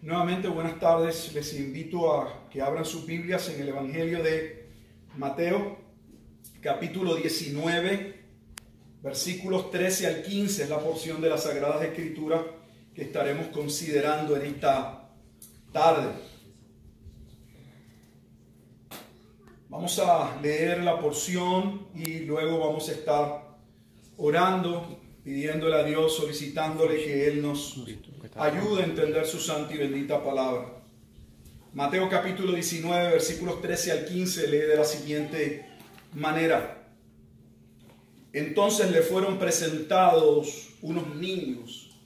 Nuevamente, buenas tardes. Les invito a que abran sus Biblias en el Evangelio de Mateo, capítulo 19, versículos 13 al 15. Es la porción de las Sagradas Escrituras que estaremos considerando en esta tarde. Vamos a leer la porción y luego vamos a estar orando, pidiéndole a Dios, solicitándole que Él nos ayude a entender su santa y bendita palabra. Mateo capítulo 19, versículos 13 al 15, lee de la siguiente manera. Entonces le fueron presentados unos niños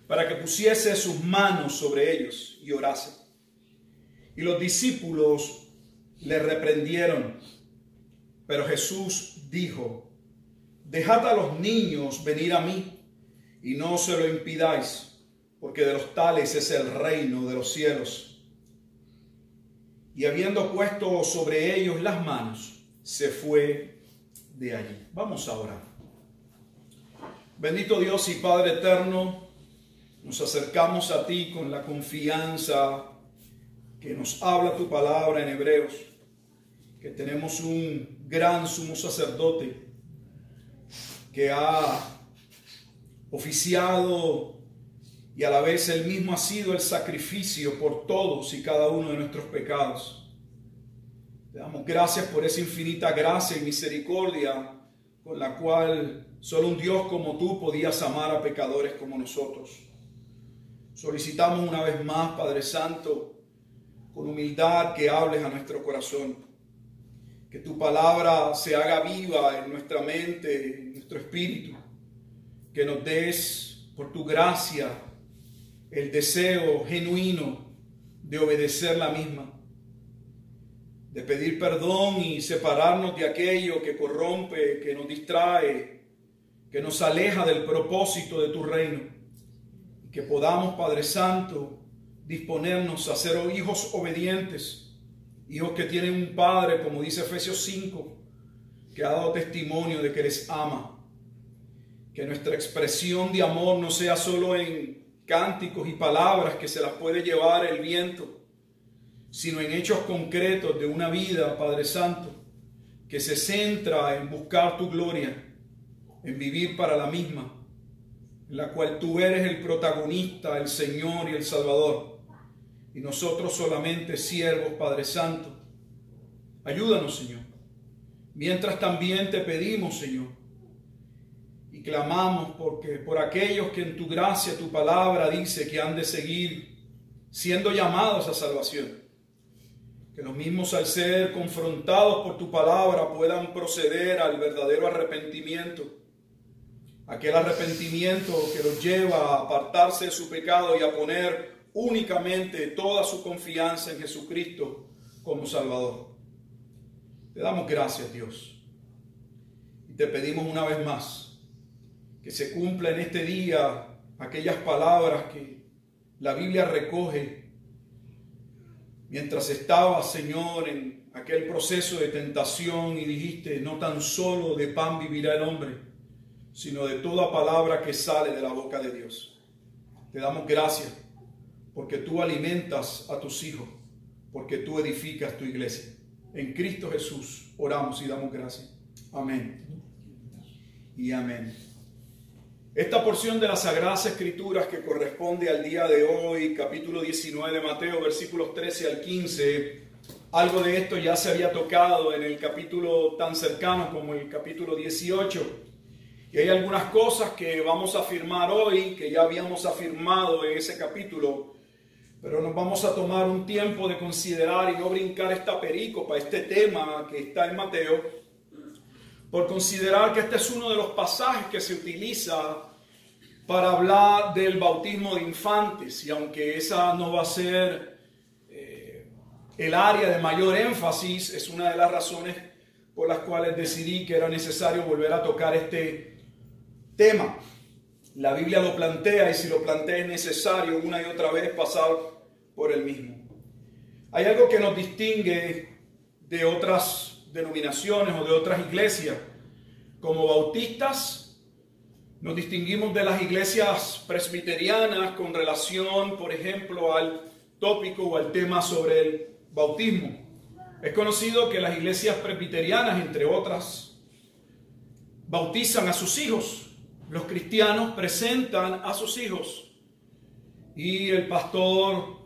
para que pusiese sus manos sobre ellos y orase. Y los discípulos le reprendieron, pero Jesús dijo: dejad a los niños venir a mí, y no se lo impidáis, porque de los tales es el reino de los cielos. Y habiendo puesto sobre ellos las manos, se fue de allí. Vamos a orar. Bendito Dios y Padre eterno, nos acercamos a ti con la confianza que nos habla tu palabra en Hebreos, que tenemos un gran sumo sacerdote que ha oficiado y a la vez Él mismo ha sido el sacrificio por todos y cada uno de nuestros pecados. Te damos gracias por esa infinita gracia y misericordia con la cual solo un Dios como tú podías amar a pecadores como nosotros. Solicitamos una vez más, Padre Santo, con humildad que hables a nuestro corazón. Que tu palabra se haga viva en nuestra mente, en nuestro espíritu. Que nos des, por tu gracia, el deseo genuino de obedecer la misma. De pedir perdón y separarnos de aquello que corrompe, que nos distrae, que nos aleja del propósito de tu reino. Y que podamos, Padre Santo, disponernos a ser hijos obedientes. Hijos que tienen un Padre, como dice Efesios 5, que ha dado testimonio de que les ama. Que nuestra expresión de amor no sea solo en cánticos y palabras que se las puede llevar el viento, sino en hechos concretos de una vida, Padre Santo, que se centra en buscar tu gloria, en vivir para la misma, en la cual tú eres el protagonista, el Señor y el Salvador. Y nosotros solamente siervos, Padre Santo. Ayúdanos, Señor. Mientras también te pedimos, Señor, y clamamos por aquellos que en tu gracia, tu palabra dice que han de seguir siendo llamados a salvación. Que los mismos, al ser confrontados por tu palabra, puedan proceder al verdadero arrepentimiento. Aquel arrepentimiento que los lleva a apartarse de su pecado y a poner únicamente toda su confianza en Jesucristo como Salvador. Te damos gracias, Dios, y te pedimos una vez más que se cumpla en este día aquellas palabras que la Biblia recoge mientras estabas, Señor, en aquel proceso de tentación y dijiste: no tan solo de pan vivirá el hombre, sino de toda palabra que sale de la boca de Dios. Te damos gracias porque tú alimentas a tus hijos, porque tú edificas tu iglesia. En Cristo Jesús oramos y damos gracias. Amén y amén. Esta porción de las Sagradas Escrituras que corresponde al día de hoy, capítulo 19 de Mateo, versículos 13 al 15, algo de esto ya se había tocado en el capítulo tan cercano como el capítulo 18. Y hay algunas cosas que vamos a afirmar hoy, que ya habíamos afirmado en ese capítulo, pero nos vamos a tomar un tiempo de considerar y no brincar esta perícopa, este tema que está en Mateo, por considerar que este es uno de los pasajes que se utiliza para hablar del bautismo de infantes. Y aunque esa no va a ser el área de mayor énfasis, es una de las razones por las cuales decidí que era necesario volver a tocar este tema. La Biblia lo plantea, y si lo plantea es necesario una y otra vez pasar por el mismo. Hay algo que nos distingue de otras denominaciones o de otras iglesias. Como bautistas nos distinguimos de las iglesias presbiterianas con relación, por ejemplo, al tópico o al tema sobre el bautismo. Es conocido que las iglesias presbiterianas, entre otras, bautizan a sus hijos. Los cristianos presentan a sus hijos y el pastor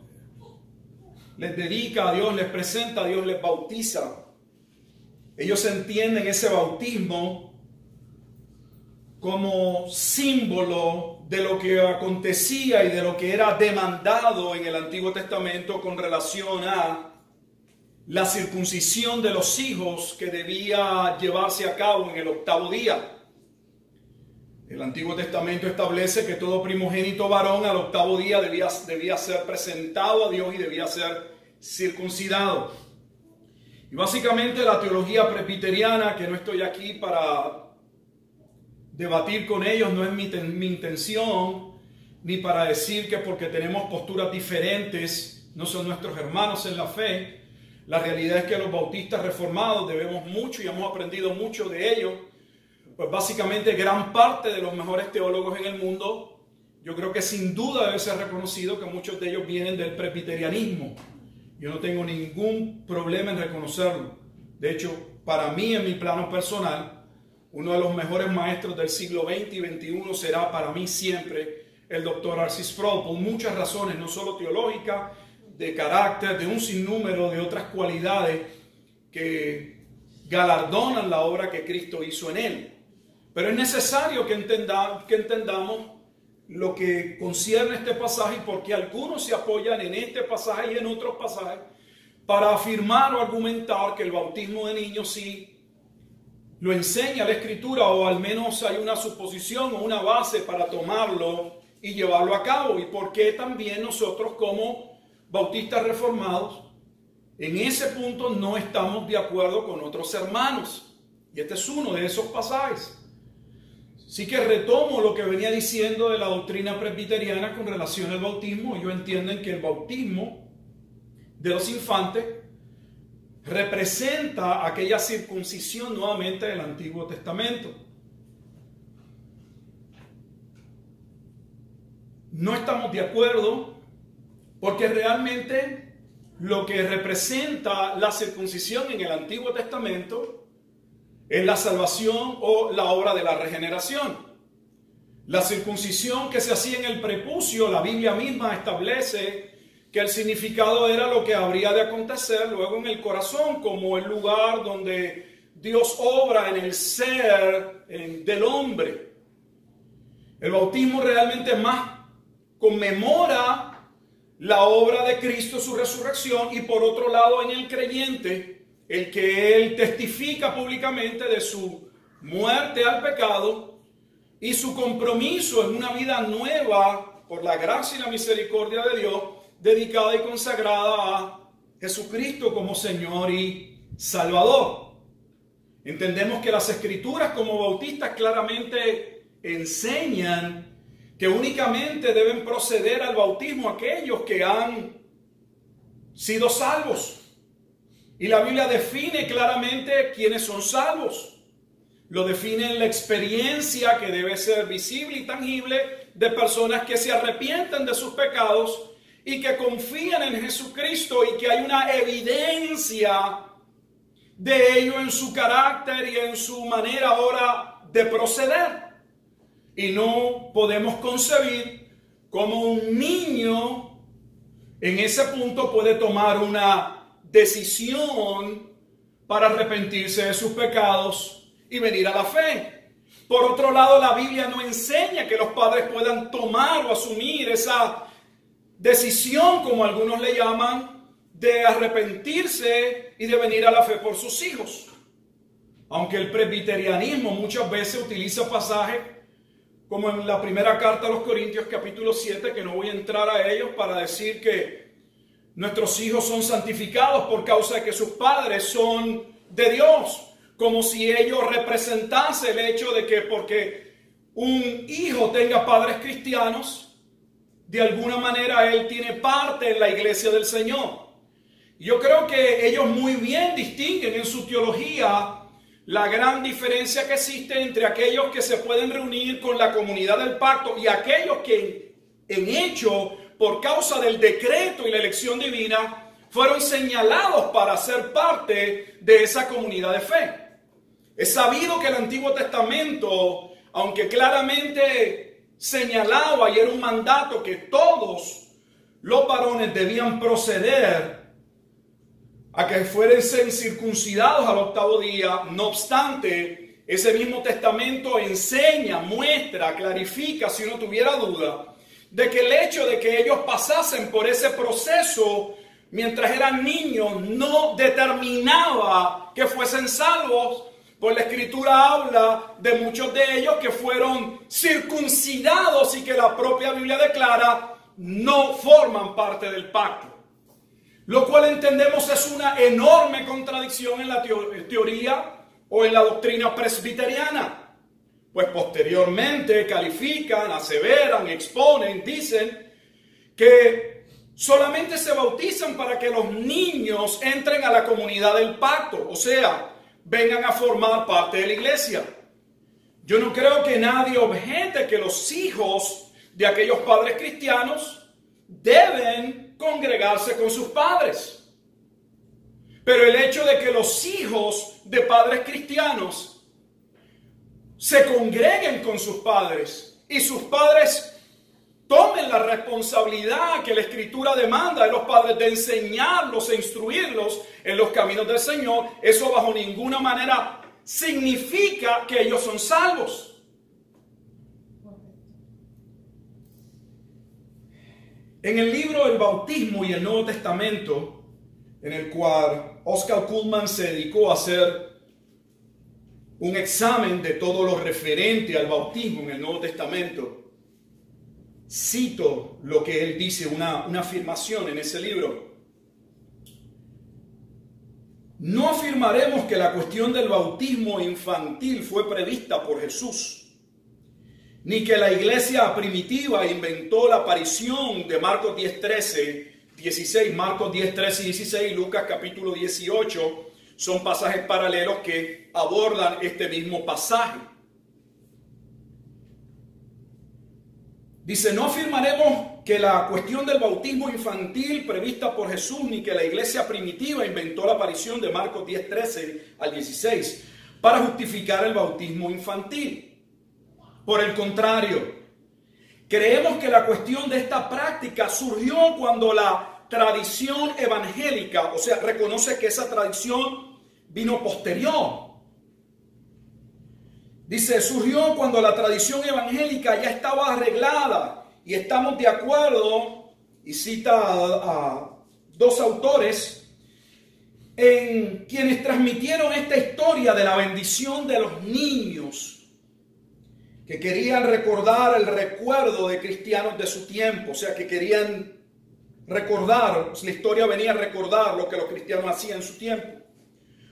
les dedica a Dios, les presenta a Dios, les bautiza. Ellos entienden ese bautismo como símbolo de lo que acontecía y de lo que era demandado en el Antiguo Testamento con relación a la circuncisión de los hijos que debía llevarse a cabo en el 8º día. El Antiguo Testamento establece que todo primogénito varón al 8º día debía ser presentado a Dios y debía ser circuncidado. Y básicamente la teología presbiteriana, que no estoy aquí para debatir con ellos, no es mi intención, ni para decir que porque tenemos posturas diferentes no son nuestros hermanos en la fe. La realidad es que los bautistas reformados debemos mucho y hemos aprendido mucho de ellos. Pues básicamente gran parte de los mejores teólogos en el mundo, yo creo que sin duda debe ser reconocido que muchos de ellos vienen del presbiterianismo. Yo no tengo ningún problema en reconocerlo. De hecho, para mí, en mi plano personal, uno de los mejores maestros del siglo XX y XXI será para mí siempre el doctor R.C. Sproul, por muchas razones, no solo teológicas, de carácter, de un sinnúmero de otras cualidades que galardonan la obra que Cristo hizo en él. Pero es necesario que entendamos lo que concierne este pasaje y por qué algunos se apoyan en este pasaje y en otros pasajes para afirmar o argumentar que el bautismo de niños sí lo enseña la Escritura, o al menos hay una suposición o una base para tomarlo y llevarlo a cabo, y por qué también nosotros como bautistas reformados en ese punto no estamos de acuerdo con otros hermanos. Y este es uno de esos pasajes. Sí que retomo lo que venía diciendo de la doctrina presbiteriana con relación al bautismo. Ellos entienden que el bautismo de los infantes representa aquella circuncisión nuevamente del Antiguo Testamento. No estamos de acuerdo porque realmente lo que representa la circuncisión en el Antiguo Testamento es la salvación o la obra de la regeneración. La circuncisión que se hacía en el prepucio, la Biblia misma establece que el significado era lo que habría de acontecer luego en el corazón, como el lugar donde Dios obra en el ser del hombre. El bautismo realmente más conmemora la obra de Cristo, su resurrección, y por otro lado en el creyente, el que él testifica públicamente de su muerte al pecado y su compromiso en una vida nueva por la gracia y la misericordia de Dios, dedicada y consagrada a Jesucristo como Señor y Salvador. Entendemos que las Escrituras como bautistas claramente enseñan que únicamente deben proceder al bautismo aquellos que han sido salvos. Y la Biblia define claramente quiénes son salvos. Lo define en la experiencia que debe ser visible y tangible de personas que se arrepienten de sus pecados y que confían en Jesucristo, y que hay una evidencia de ello en su carácter y en su manera ahora de proceder. Y no podemos concebir cómo un niño en ese punto puede tomar una decisión para arrepentirse de sus pecados y venir a la fe. Por otro lado, la Biblia no enseña que los padres puedan tomar o asumir esa decisión, como algunos le llaman, de arrepentirse y de venir a la fe por sus hijos. Aunque el presbiterianismo muchas veces utiliza pasajes como en la primera carta a los Corintios capítulo 7, que no voy a entrar a ellos, para decir que nuestros hijos son santificados por causa de que sus padres son de Dios, como si ello representase el hecho de que porque un hijo tenga padres cristianos, de alguna manera él tiene parte en la iglesia del Señor. Yo creo que ellos muy bien distinguen en su teología la gran diferencia que existe entre aquellos que se pueden reunir con la comunidad del pacto y aquellos que en hecho por causa del decreto y la elección divina, fueron señalados para ser parte de esa comunidad de fe. Es sabido que el Antiguo Testamento, aunque claramente señalaba y era un mandato que todos los varones debían proceder a que fuesen circuncidados al octavo día, no obstante, ese mismo testamento enseña, muestra, clarifica, si uno tuviera duda, de que el hecho de que ellos pasasen por ese proceso mientras eran niños no determinaba que fuesen salvos, pues la Escritura habla de muchos de ellos que fueron circuncidados y que la propia Biblia declara no forman parte del pacto. Lo cual entendemos es una enorme contradicción en la teoría o en la doctrina presbiteriana. Pues posteriormente califican, aseveran, exponen, dicen que solamente se bautizan para que los niños entren a la comunidad del pacto, o sea, vengan a formar parte de la iglesia. Yo no creo que nadie objete que los hijos de aquellos padres cristianos deben congregarse con sus padres. Pero el hecho de que los hijos de padres cristianos se congreguen con sus padres y sus padres tomen la responsabilidad que la Escritura demanda de los padres de enseñarlos e instruirlos en los caminos del Señor, eso bajo ninguna manera significa que ellos son salvos. En el libro El Bautismo y el Nuevo Testamento, en el cual Oscar Cullmann se dedicó a hacer un examen de todo lo referente al bautismo en el Nuevo Testamento, cito lo que él dice, una afirmación en ese libro. No afirmaremos que la cuestión del bautismo infantil fue prevista por Jesús, ni que la iglesia primitiva inventó la aparición de Marcos 10, 13, 16, Marcos 10, 13 y 16, Lucas capítulo 18, son pasajes paralelos que abordan este mismo pasaje. Dice, no afirmaremos que la cuestión del bautismo infantil prevista por Jesús, ni que la iglesia primitiva inventó la aparición de Marcos 10, 13 al 16, para justificar el bautismo infantil. Por el contrario, creemos que la cuestión de esta práctica surgió cuando la tradición evangélica, o sea, reconoce que esa tradición vino posterior. Dice, surgió cuando la tradición evangélica ya estaba arreglada y estamos de acuerdo, y cita a dos autores, en quienes transmitieron esta historia de la bendición de los niños, que querían recordar el recuerdo de cristianos de su tiempo, o sea, que querían recordar, la historia venía a recordar lo que los cristianos hacían en su tiempo.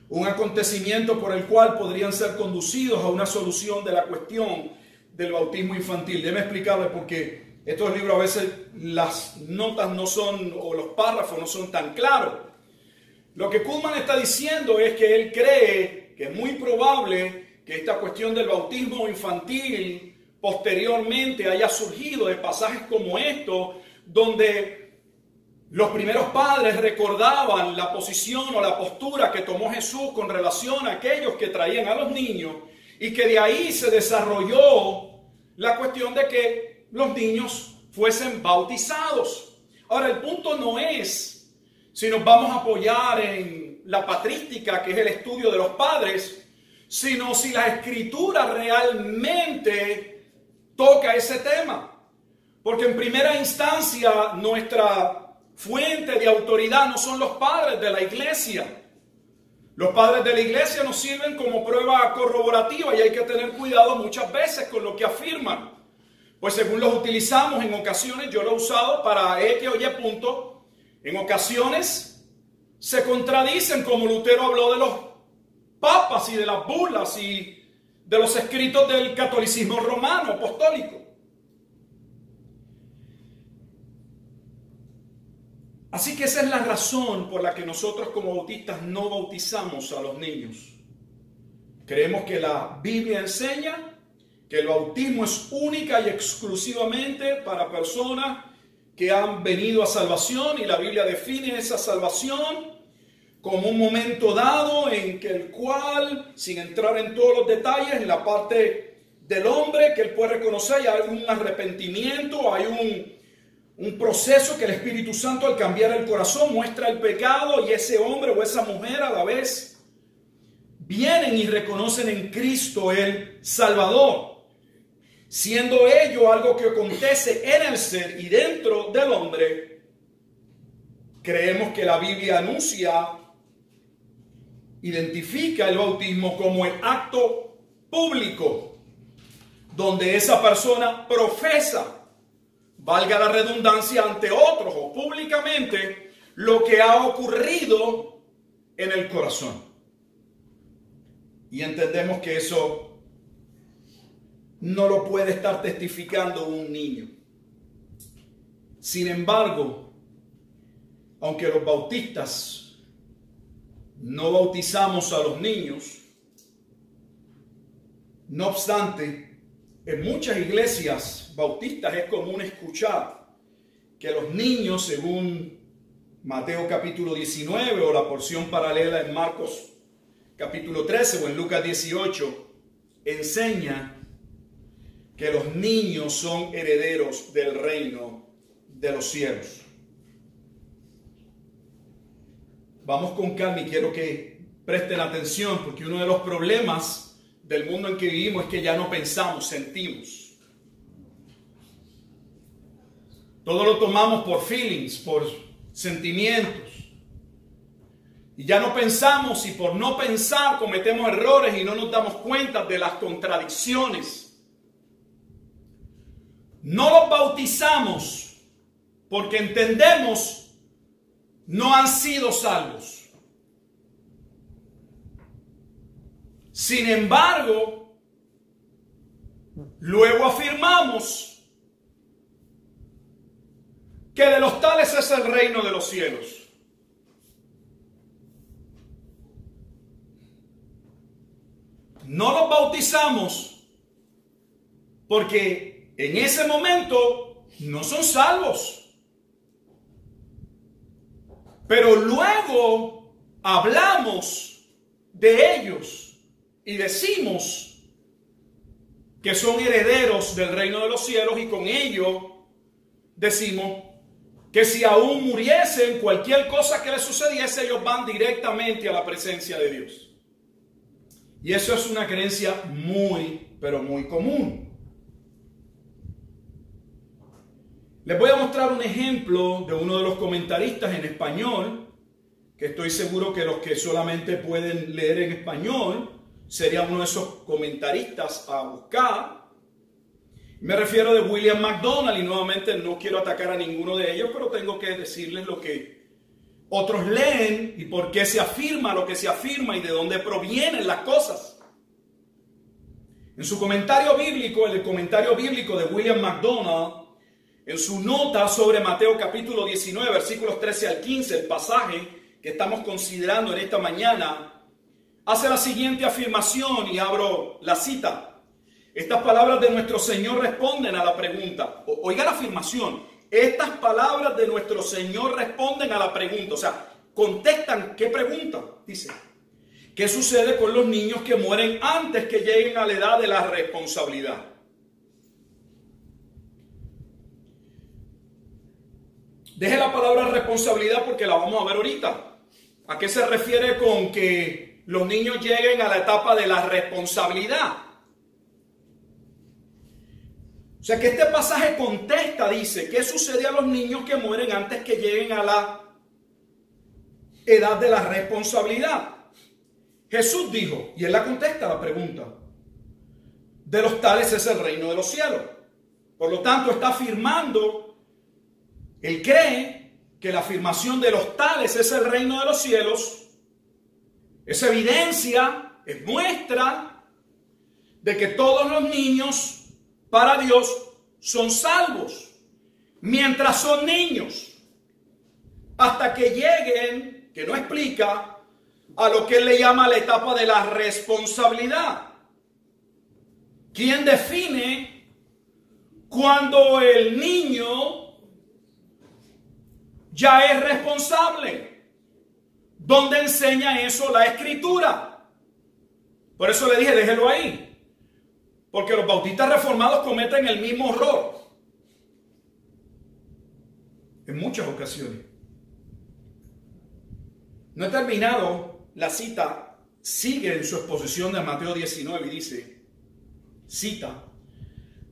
Un acontecimiento por el cual podrían ser conducidos a una solución de la cuestión del bautismo infantil. Déjeme explicarle por qué. Estos libros a veces las notas no son, o los párrafos no son tan claros. Lo que Cullmann está diciendo es que él cree que es muy probable que esta cuestión del bautismo infantil posteriormente haya surgido de pasajes como estos, donde los primeros padres recordaban la posición o la postura que tomó Jesús con relación a aquellos que traían a los niños, y que de ahí se desarrolló la cuestión de que los niños fuesen bautizados. Ahora, el punto no es si nos vamos a apoyar en la patrística, que es el estudio de los padres, sino si la Escritura realmente toca ese tema. Porque en primera instancia nuestra fuente de autoridad no son los padres de la iglesia. Los padres de la iglesia nos sirven como prueba corroborativa y hay que tener cuidado muchas veces con lo que afirman. Pues según los utilizamos en ocasiones, yo lo he usado para X o Y punto, en ocasiones se contradicen, como Lutero habló de los papas y de las bulas y de los escritos del catolicismo romano apostólico. Así que esa es la razón por la que nosotros como bautistas no bautizamos a los niños. Creemos que la Biblia enseña que el bautismo es única y exclusivamente para personas que han venido a salvación, y la Biblia define esa salvación como un momento dado en que el cual, sin entrar en todos los detalles, en la parte del hombre que él puede reconocer, y hay un arrepentimiento, hay un proceso que el Espíritu Santo, al cambiar el corazón, muestra el pecado, y ese hombre o esa mujer a la vez vienen y reconocen en Cristo el Salvador, siendo ello algo que acontece en el ser y dentro del hombre. Creemos que la Biblia identifica el bautismo como el acto público donde esa persona profesa, valga la redundancia, ante otros o públicamente lo que ha ocurrido en el corazón. Y entendemos que eso no lo puede estar testificando un niño. Sin embargo, aunque los bautistas no bautizamos a los niños, no obstante, en muchas iglesias bautistas es común escuchar que los niños, según Mateo capítulo 19 o la porción paralela en Marcos capítulo 13 o en Lucas 18, enseñan que los niños son herederos del reino de los cielos. Vamos con calma y quiero que presten atención, porque uno de los problemas del mundo en que vivimos es que ya no pensamos, sentimos. Todo lo tomamos por feelings, por sentimientos. Y ya no pensamos, y por no pensar cometemos errores y no nos damos cuenta de las contradicciones. No los bautizamos porque entendemos no han sido salvos. Sin embargo, luego afirmamos que de los tales es el reino de los cielos. No los bautizamos porque en ese momento no son salvos. Pero luego hablamos de ellos y decimos que son herederos del reino de los cielos, y con ello decimos que si aún muriesen, cualquier cosa que les sucediese, ellos van directamente a la presencia de Dios. Y eso es una creencia muy, pero muy común. Les voy a mostrar un ejemplo de uno de los comentaristas en español, que estoy seguro que los que solamente pueden leer en español sería uno de esos comentaristas a buscar. Me refiero de William MacDonald, y nuevamente no quiero atacar a ninguno de ellos, pero tengo que decirles lo que otros leen y por qué se afirma lo que se afirma y de dónde provienen las cosas. En su comentario bíblico, en el comentario bíblico de William MacDonald, en su nota sobre Mateo capítulo 19, versículos 13 al 15, el pasaje que estamos considerando en esta mañana, hace la siguiente afirmación, y abro la cita. Estas palabras de nuestro Señor responden a la pregunta. Oiga la afirmación. Estas palabras de nuestro Señor responden a la pregunta. O sea, contestan ¿qué pregunta? Dice, ¿qué sucede con los niños que mueren antes que lleguen a la edad de la responsabilidad? Deje la palabra responsabilidad porque la vamos a ver ahorita. ¿A qué se refiere con que los niños lleguen a la etapa de la responsabilidad? O sea que este pasaje contesta, dice, ¿qué sucede a los niños que mueren antes que lleguen a la edad de la responsabilidad? Jesús dijo, y él la contesta la pregunta, de los tales es el reino de los cielos. Por lo tanto, está afirmando, él cree que la afirmación de los tales es el reino de los cielos, es evidencia, es muestra de que todos los niños para Dios son salvos mientras son niños, hasta que lleguen, que no explica, a lo que él le llama la etapa de la responsabilidad. ¿Quién define cuando el niño ya es responsable. ¿Dónde enseña eso la Escritura? Por eso le dije, déjelo ahí. Porque los bautistas reformados cometen el mismo error en muchas ocasiones. No he terminado la cita, sigue en su exposición de Mateo 19 y dice, cita,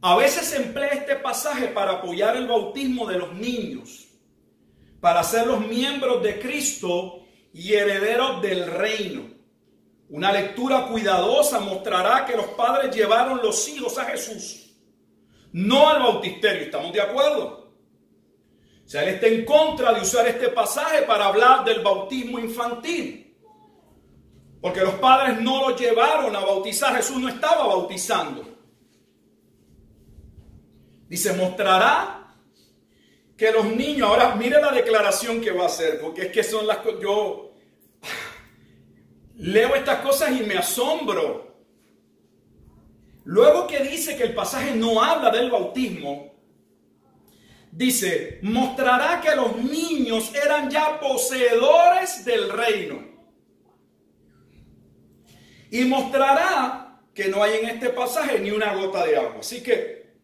a veces se emplea este pasaje para apoyar el bautismo de los niños, para hacerlos miembros de Cristo y herederos del reino. Una lectura cuidadosa mostrará que los padres llevaron los hijos a Jesús, no al bautisterio. ¿Estamos de acuerdo? O sea, él está en contra de usar este pasaje para hablar del bautismo infantil. Porque los padres no lo llevaron a bautizar. Jesús no estaba bautizando. Dice, mostrará que los niños... Ahora, mire la declaración que va a hacer. Porque es que son las cosas... Yo leo estas cosas y me asombro. Luego que dice que el pasaje no habla del bautismo... Dice, mostrará que los niños eran ya poseedores del reino. Y mostrará que no hay en este pasaje ni una gota de agua. Así que,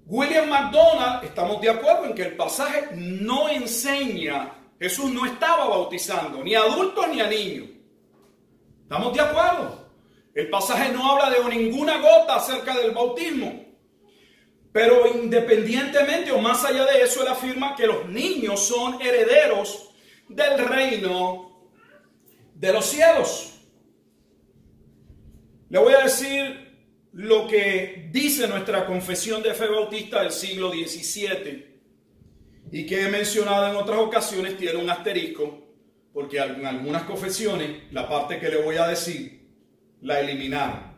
William MacDonald, estamos de acuerdo en que el pasaje no enseña, Jesús no estaba bautizando, ni a adultos ni a niños. ¿Estamos de acuerdo? El pasaje no habla de ninguna gota acerca del bautismo. Pero independientemente o más allá de eso, él afirma que los niños son herederos del reino de los cielos. Le voy a decir lo que dice nuestra confesión de fe bautista del siglo XVII y que he mencionado en otras ocasiones, tiene un asterisco, porque en algunas confesiones la parte que le voy a decir la eliminaron.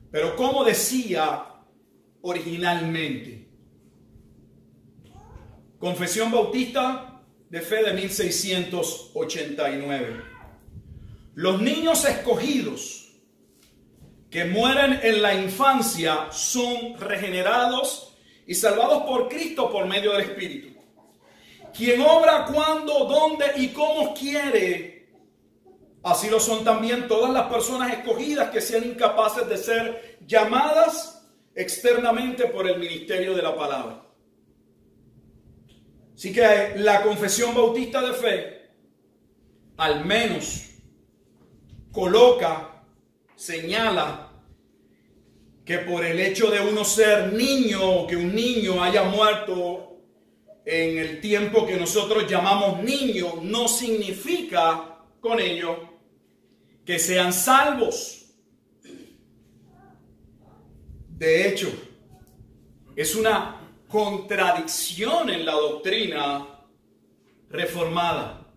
Pero como decía originalmente, Confesión Bautista de Fe de 1689. Los niños escogidos que mueren en la infancia son regenerados y salvados por Cristo por medio del Espíritu, quien obra cuando, dónde y cómo quiere. Así lo son también todas las personas escogidas que sean incapaces de ser llamadas externamente por el ministerio de la palabra. Así que la Confesión Bautista de Fe al menos coloca, señala que por el hecho de uno ser niño, o que un niño haya muerto en el tiempo que nosotros llamamos niño, no significa con ello que sean salvos. De hecho, es una contradicción en la doctrina reformada.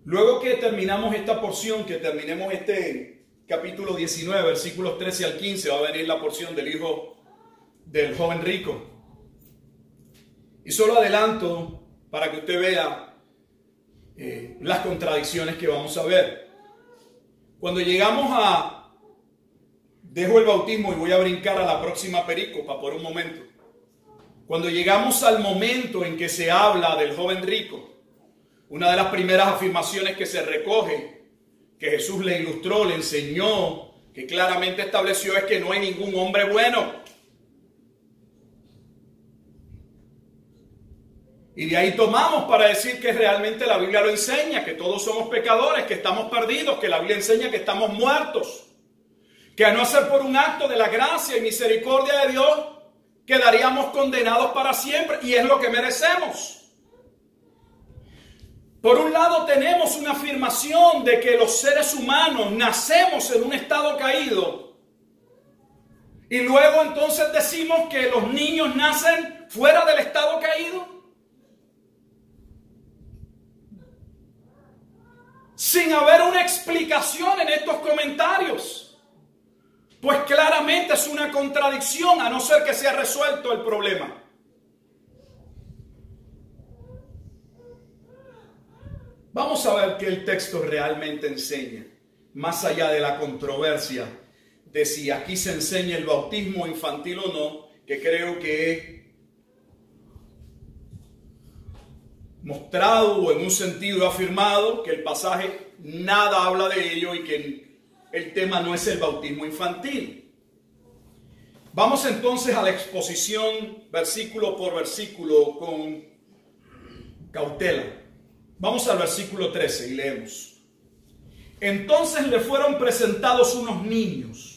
Luego que terminamos esta porción, que terminemos este capítulo 19, versículos 13 al 15, va a venir la porción del hijo del joven rico. Y solo adelanto para que usted vea las contradicciones que vamos a ver. Cuando llegamos a... Dejo el bautismo y voy a brincar a la próxima perícopa por un momento. Cuando llegamos al momento en que se habla del joven rico, una de las primeras afirmaciones que se recoge, que Jesús le ilustró, le enseñó, que claramente estableció, es que no hay ningún hombre bueno. Y de ahí tomamos para decir que realmente la Biblia lo enseña, que todos somos pecadores, que estamos perdidos, que la Biblia enseña que estamos muertos. Que a no ser por un acto de la gracia y misericordia de Dios, quedaríamos condenados para siempre, y es lo que merecemos. Por un lado tenemos una afirmación de que los seres humanos nacemos en un estado caído, y luego entonces decimos que los niños nacen fuera del estado caído, sin haber una explicación en estos comentarios. Pues claramente es una contradicción, a no ser que sea resuelto el problema. Vamos a ver qué el texto realmente enseña, más allá de la controversia de si aquí se enseña el bautismo infantil o no, que creo que he mostrado o en un sentido he afirmado que el pasaje nada habla de ello y que el tema no es el bautismo infantil. Vamos entonces a la exposición versículo por versículo con cautela. Vamos al versículo 13 y leemos. Entonces le fueron presentados unos niños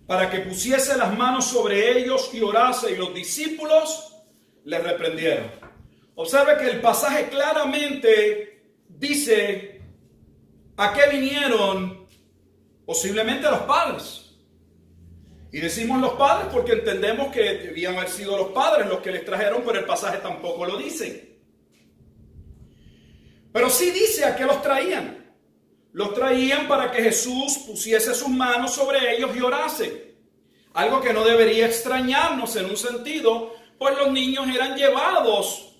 para que pusiese las manos sobre ellos y orase, y los discípulos les reprendieron. Observe que el pasaje claramente dice a qué vinieron posiblemente los padres. Y decimos los padres porque entendemos que debían haber sido los padres los que les trajeron, pero el pasaje tampoco lo dice. Pero sí dice a qué los traían. Los traían para que Jesús pusiese sus manos sobre ellos y orase. Algo que no debería extrañarnos en un sentido, pues los niños eran llevados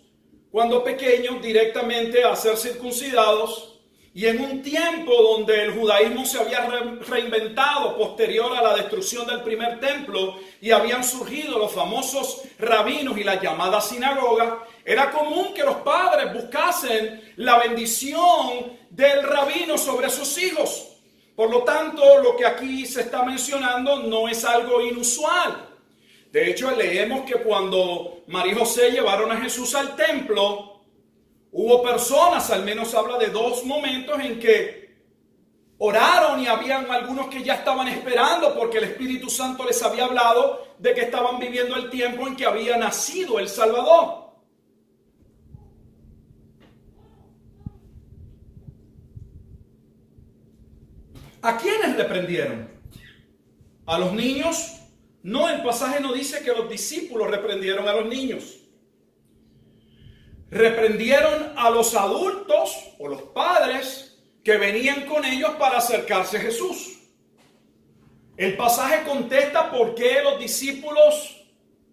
cuando pequeños directamente a ser circuncidados. Y en un tiempo donde el judaísmo se había reinventado posterior a la destrucción del primer templo y habían surgido los famosos rabinos y la llamada sinagoga, era común que los padres buscasen la bendición del rabino sobre sus hijos. Por lo tanto, lo que aquí se está mencionando no es algo inusual. De hecho, leemos que cuando María y José llevaron a Jesús al templo, hubo personas, al menos habla de 2 momentos en que oraron y habían algunos que ya estaban esperando porque el Espíritu Santo les había hablado de que estaban viviendo el tiempo en que había nacido el Salvador. ¿A quiénes reprendieron? ¿A los niños? No, el pasaje no dice que los discípulos reprendieron a los niños. Reprendieron a los adultos o los padres que venían con ellos para acercarse a Jesús. El pasaje contesta por qué los discípulos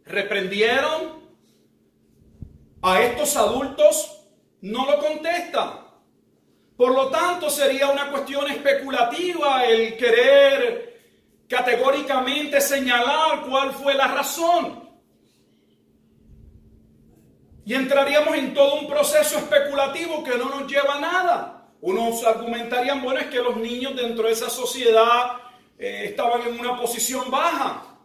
reprendieron a estos adultos. No lo contesta. Por lo tanto, sería una cuestión especulativa el querer categóricamente señalar cuál fue la razón. Y entraríamos en todo un proceso especulativo que no nos lleva a nada. Unos argumentarían, bueno, es que los niños dentro de esa sociedad estaban en una posición baja.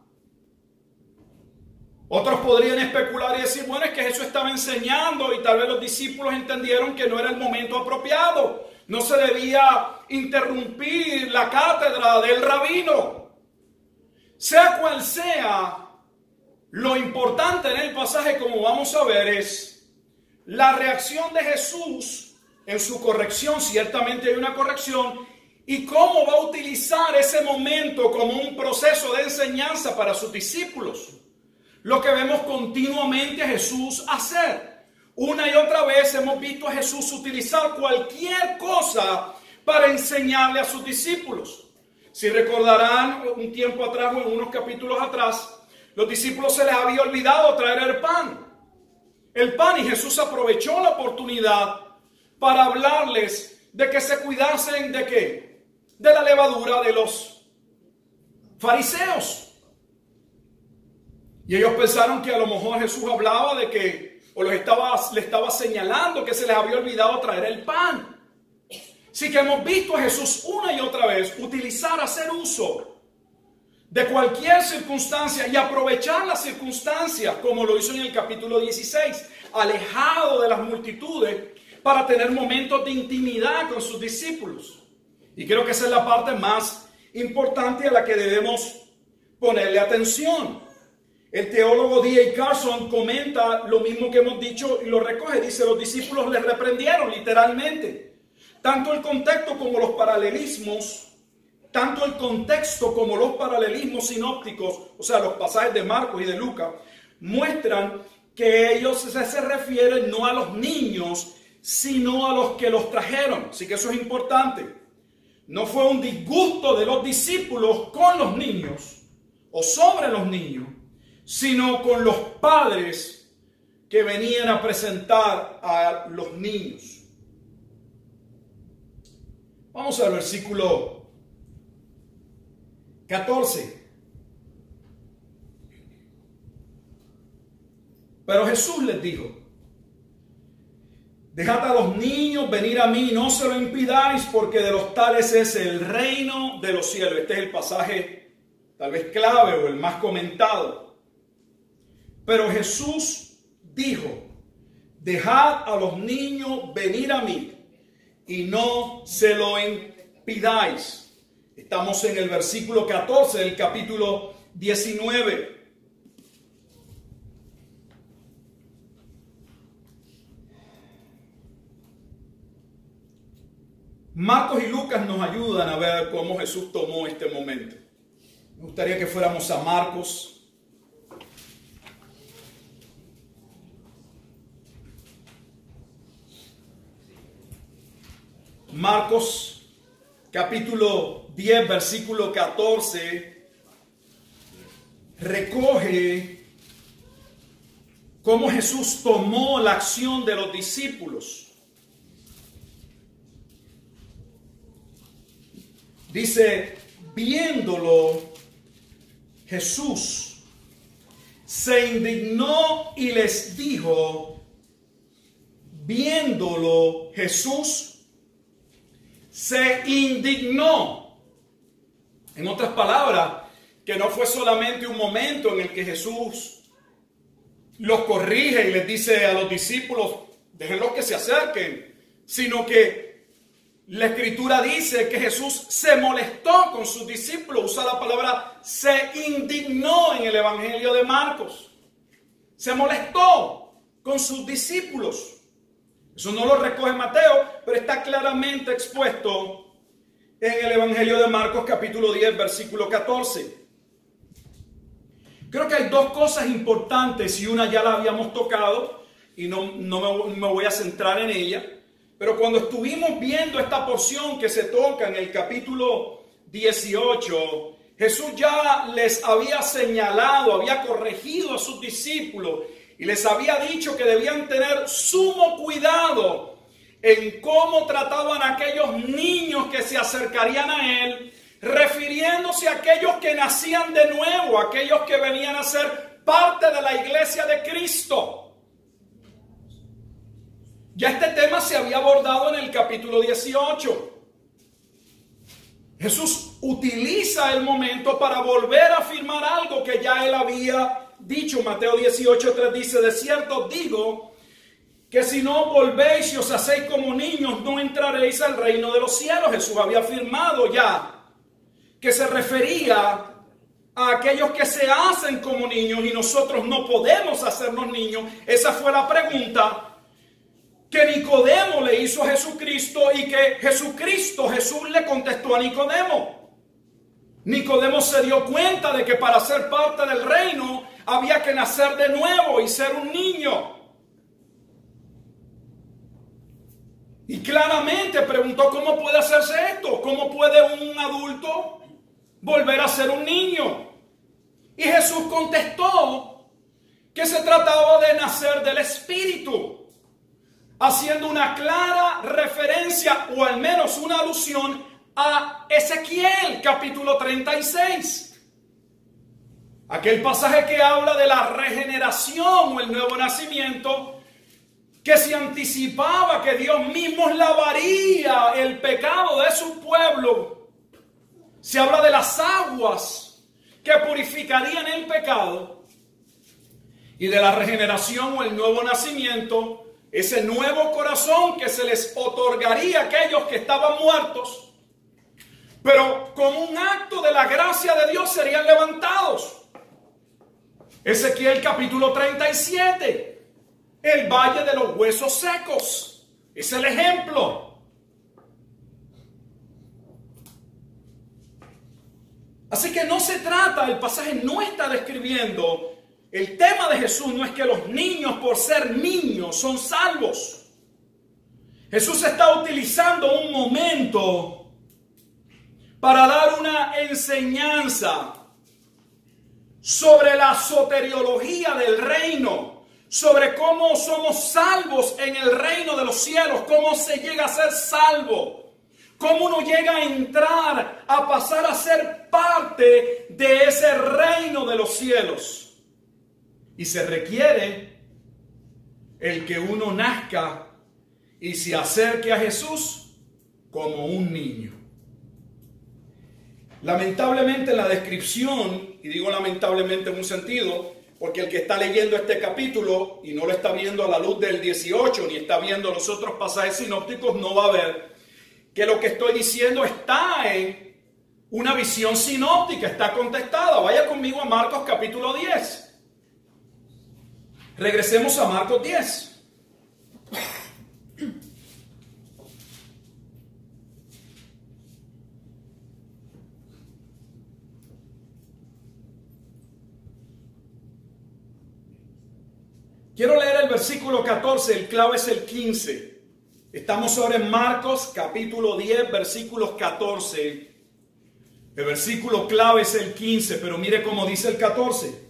Otros podrían especular y decir, bueno, es que Jesús estaba enseñando y tal vez los discípulos entendieron que no era el momento apropiado. No se debía interrumpir la cátedra del rabino. Sea cual sea, lo importante en el pasaje, como vamos a ver, es la reacción de Jesús en su corrección. Ciertamente hay una corrección. Y cómo va a utilizar ese momento como un proceso de enseñanza para sus discípulos. Lo que vemos continuamente a Jesús hacer. Una y otra vez hemos visto a Jesús utilizar cualquier cosa para enseñarle a sus discípulos. Si recordarán, un tiempo atrás o en unos capítulos atrás, los discípulos se les había olvidado traer el pan. El pan, y Jesús aprovechó la oportunidad para hablarles de que se cuidasen ¿de qué? De la levadura de los fariseos. Y ellos pensaron que a lo mejor Jesús hablaba de que, o le estaba señalando que se les había olvidado traer el pan. Así que hemos visto a Jesús una y otra vez hacer uso de cualquier circunstancia y aprovechar las circunstancias, como lo hizo en el capítulo 16, alejado de las multitudes, para tener momentos de intimidad con sus discípulos. Y creo que esa es la parte más importante a la que debemos ponerle atención. El teólogo D.A. Carson comenta lo mismo que hemos dicho y lo recoge. Dice, los discípulos les reprendieron literalmente. Tanto el contexto como los paralelismos sinópticos, o sea, los pasajes de Marcos y de Lucas, muestran que ellos se refieren no a los niños, sino a los que los trajeron. Así que eso es importante. No fue un disgusto de los discípulos con los niños o sobre los niños, sino con los padres que venían a presentar a los niños. Vamos al versículo 14. Pero Jesús les dijo: dejad a los niños venir a mí, no se lo impidáis, porque de los tales es el reino de los cielos. Este es el pasaje tal vez clave o el más comentado. Pero Jesús dijo: dejad a los niños venir a mí y no se lo impidáis. Estamos en el versículo 14 del capítulo 19. Marcos y Lucas nos ayudan a ver cómo Jesús tomó este momento. Me gustaría que fuéramos a Marcos. Marcos capítulo 10, versículo 14, recoge cómo Jesús tomó la acción de los discípulos. Dice: viéndolo, Jesús se indignó y les dijo, viéndolo, Jesús se indignó. En otras palabras, que no fue solamente un momento en el que Jesús los corrige y les dice a los discípulos, déjenlos que se acerquen, sino que la Escritura dice que Jesús se molestó con sus discípulos. Usa la palabra se indignó en el Evangelio de Marcos. Se molestó con sus discípulos. Eso no lo recoge Mateo, pero está claramente expuesto en el Evangelio de Marcos capítulo 10, versículo 14. Creo que hay dos cosas importantes y una ya la habíamos tocado y no me voy a centrar en ella. Pero cuando estuvimos viendo esta porción que se toca en el capítulo 18, Jesús ya les había señalado, había corregido a sus discípulos y les había dicho que debían tener sumo cuidado en cómo trataban a aquellos niños que se acercarían a Él, refiriéndose a aquellos que nacían de nuevo, aquellos que venían a ser parte de la iglesia de Cristo. Ya este tema se había abordado en el capítulo 18. Jesús utiliza el momento para volver a afirmar algo que ya él había dicho. Mateo 18:3 dice: de cierto digo que si no volvéis y os hacéis como niños, no entraréis al reino de los cielos. Jesús había afirmado ya que se refería a aquellos que se hacen como niños y nosotros no podemos hacernos niños. Esa fue la pregunta que Nicodemo le hizo a Jesucristo y que Jesús le contestó a Nicodemo. Nicodemo se dio cuenta de que para ser parte del reino había que nacer de nuevo y ser un niño. Y claramente preguntó: ¿cómo puede hacerse esto? ¿Cómo puede un adulto volver a ser un niño? Y Jesús contestó que se trataba de nacer del Espíritu, haciendo una clara referencia o al menos una alusión a Ezequiel capítulo 36. Aquel pasaje que habla de la regeneración o el nuevo nacimiento, que se anticipaba que Dios mismo lavaría el pecado de su pueblo. Se habla de las aguas que purificarían el pecado y de la regeneración o el nuevo nacimiento, ese nuevo corazón que se les otorgaría a aquellos que estaban muertos, pero como un acto de la gracia de Dios serían levantados. Ezequiel capítulo 37, el valle de los huesos secos, es el ejemplo. Así que no se trata, el pasaje no está describiendo. El tema de Jesús no es que los niños, por ser niños, son salvos. Jesús está utilizando un momento para dar una enseñanza sobre la soteriología del reino, sobre cómo somos salvos en el reino de los cielos, cómo se llega a ser salvo, cómo uno llega a entrar, a pasar a ser parte de ese reino de los cielos. Y se requiere el que uno nazca y se acerque a Jesús como un niño. Lamentablemente en la descripción, y digo lamentablemente en un sentido, porque el que está leyendo este capítulo y no lo está viendo a la luz del 18, ni está viendo los otros pasajes sinópticos, no va a ver que lo que estoy diciendo está en una visión sinóptica, está contestada. Vaya conmigo a Marcos capítulo 10. Regresemos a Marcos 10. Quiero leer el versículo 14, el clave es el 15. Estamos ahora en Marcos capítulo 10, versículos 14. El versículo clave es el 15, pero mire cómo dice el 14.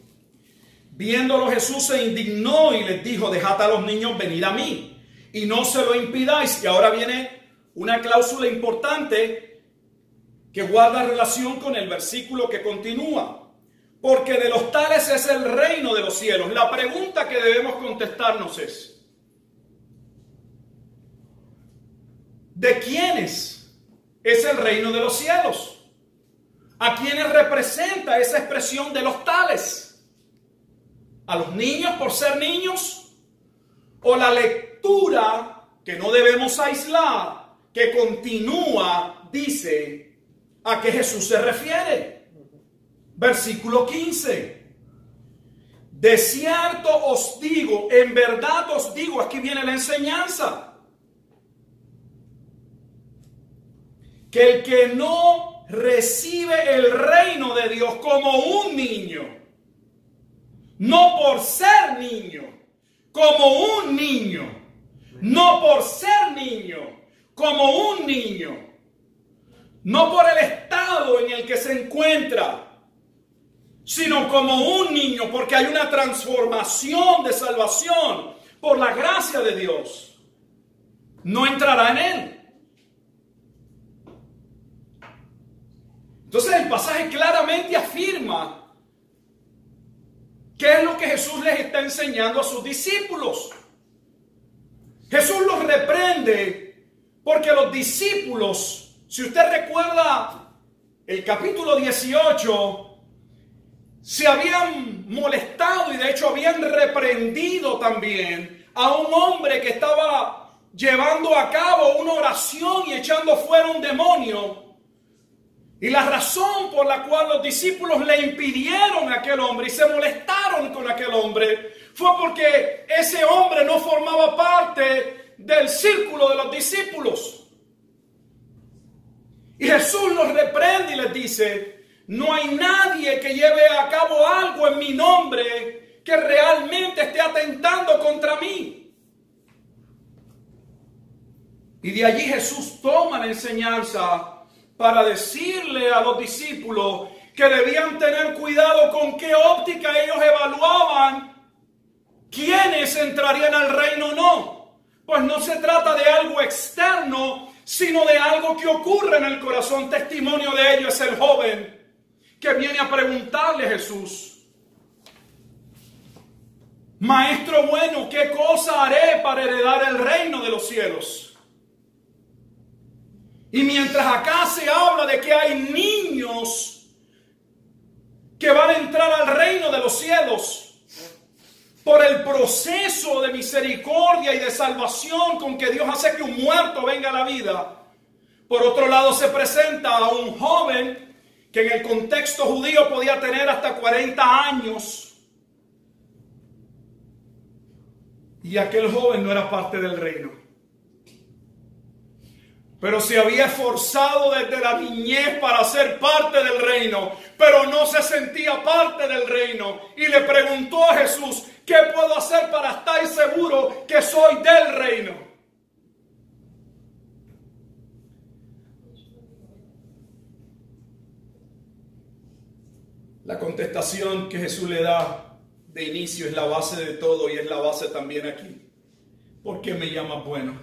Viéndolo Jesús se indignó y les dijo, dejad a los niños venir a mí y no se lo impidáis. Y ahora viene una cláusula importante que guarda relación con el versículo que continúa. Porque de los tales es el reino de los cielos. La pregunta que debemos contestarnos es, ¿de quiénes es el reino de los cielos? ¿A quiénes representa esa expresión de los tales? ¿A los niños por ser niños? ¿O la lectura que no debemos aislar, que continúa, dice a qué Jesús se refiere? Versículo 15. De cierto os digo, en verdad os digo, aquí viene la enseñanza, que el que no recibe el reino de Dios como un niño, no por ser niño, como un niño, no por ser niño, como un niño, no por el estado en el que se encuentra, sino como un niño, porque hay una transformación de salvación por la gracia de Dios, no entrará en él. Entonces el pasaje claramente afirma qué es lo que Jesús les está enseñando a sus discípulos. Jesús los reprende porque los discípulos, si usted recuerda el capítulo 18, se habían molestado y de hecho habían reprendido también a un hombre que estaba llevando a cabo una oración y echando fuera un demonio. Y la razón por la cual los discípulos le impidieron a aquel hombre y se molestaron con aquel hombre fue porque ese hombre no formaba parte del círculo de los discípulos. Y Jesús los reprende y les dice, no hay nadie que lleve a cabo algo en mi nombre que realmente esté atentando contra mí. Y de allí Jesús toma la enseñanza para decirle a los discípulos que debían tener cuidado con qué óptica ellos evaluaban quiénes entrarían al reino o no. Pues no se trata de algo externo, sino de algo que ocurre en el corazón. Testimonio de ello es el joven que viene a preguntarle a Jesús, Maestro bueno, ¿qué cosa haré para heredar el reino de los cielos? Y mientras acá se habla de que hay niños que van a entrar al reino de los cielos por el proceso de misericordia y de salvación con que Dios hace que un muerto venga a la vida, por otro lado se presenta a un joven que en el contexto judío podía tener hasta 40 años. Y aquel joven no era parte del reino. Pero se había esforzado desde la niñez para ser parte del reino, pero no se sentía parte del reino. Y le preguntó a Jesús, ¿qué puedo hacer para estar seguro que soy del reino? La contestación que Jesús le da de inicio es la base de todo y es la base también aquí. ¿Por qué me llamas bueno?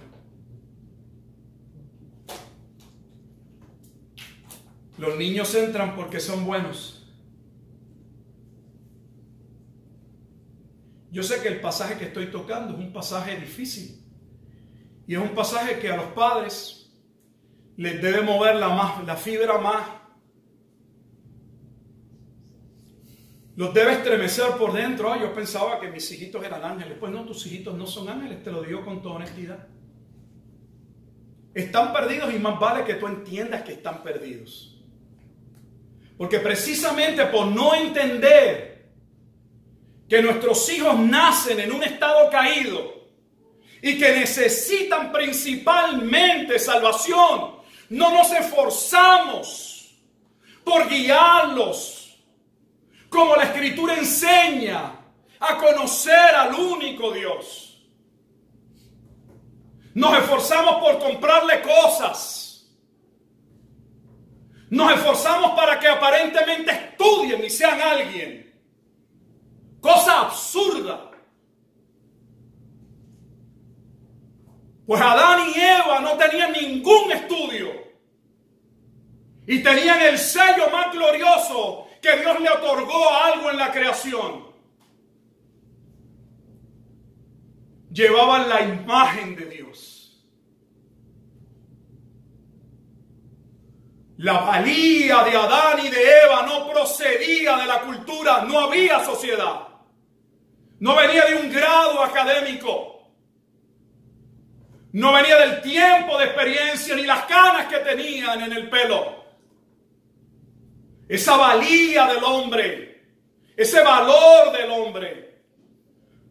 Los niños entran porque son buenos. Yo sé que el pasaje que estoy tocando es un pasaje difícil. Y es un pasaje que a los padres les debe mover la fibra más. Los debe estremecer por dentro. Yo pensaba que mis hijitos eran ángeles. Pues no, tus hijitos no son ángeles, te lo digo con toda honestidad. Están perdidos y más vale que tú entiendas que están perdidos. Porque precisamente por no entender que nuestros hijos nacen en un estado caído y que necesitan principalmente salvación, no nos esforzamos por guiarlos, como la Escritura enseña, a conocer al único Dios. Nos esforzamos por comprarle cosas. Nos esforzamos para que aparentemente estudien y sean alguien. Cosa absurda. Pues Adán y Eva no tenían ningún estudio. Y tenían el sello más glorioso que Dios le otorgó a algo en la creación. Llevaban la imagen de Dios. La valía de Adán y de Eva no procedía de la cultura, no había sociedad. No venía de un grado académico. No venía del tiempo de experiencia ni las canas que tenían en el pelo. Esa valía del hombre, ese valor del hombre,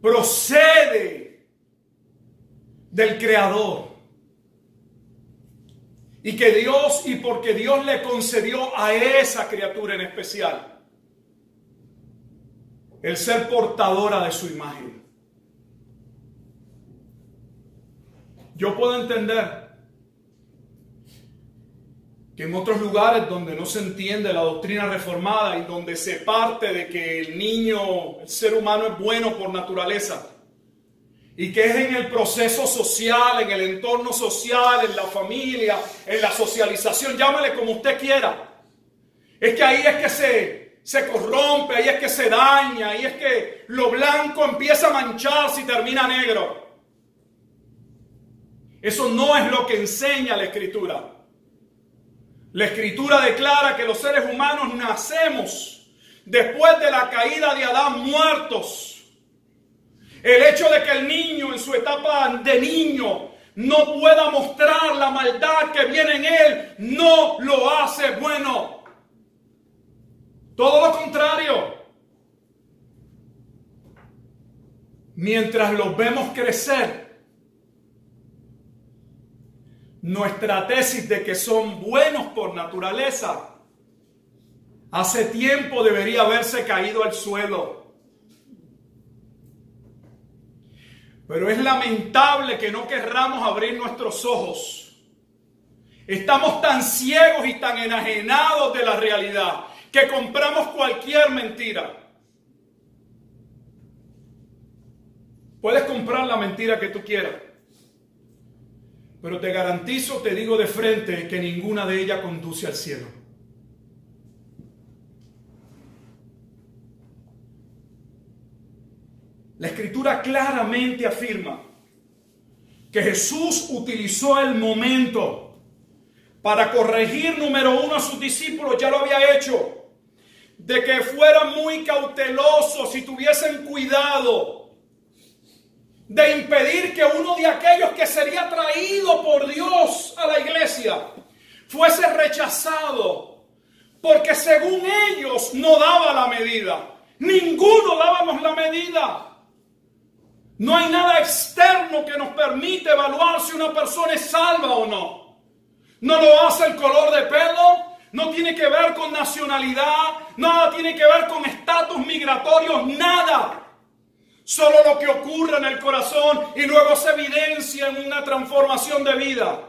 procede del Creador. Y que Dios, y porque Dios le concedió a esa criatura en especial el ser portadora de su imagen. Yo puedo entender que en otros lugares donde no se entiende la doctrina reformada y donde se parte de que el niño, el ser humano es bueno por naturaleza, y que es en el proceso social, en el entorno social, en la familia, en la socialización, llámale como usted quiera. Es que ahí es que se corrompe, ahí es que se daña, ahí es que lo blanco empieza a mancharse y termina negro. Eso no es lo que enseña la Escritura. La Escritura declara que los seres humanos nacemos después de la caída de Adán muertos. El hecho de que el niño en su etapa de niño no pueda mostrar la maldad que viene en él, no lo hace bueno. Todo lo contrario. Mientras los vemos crecer, nuestra tesis de que son buenos por naturaleza hace tiempo debería haberse caído al suelo. Pero es lamentable que no querramos abrir nuestros ojos. Estamos tan ciegos y tan enajenados de la realidad que compramos cualquier mentira. Puedes comprar la mentira que tú quieras, pero te garantizo, te digo de frente, que ninguna de ellas conduce al cielo. La Escritura claramente afirma que Jesús utilizó el momento para corregir, número uno, a sus discípulos, ya lo había hecho, de que fueran muy cautelosos y tuviesen cuidado de impedir que uno de aquellos que sería traído por Dios a la iglesia fuese rechazado, porque según ellos no daba la medida. Ninguno dábamos la medida. No hay nada externo que nos permite evaluar si una persona es salva o no. No lo hace el color de pelo, no tiene que ver con nacionalidad, nada tiene que ver con estatus migratorios, nada. Solo lo que ocurre en el corazón y luego se evidencia en una transformación de vida.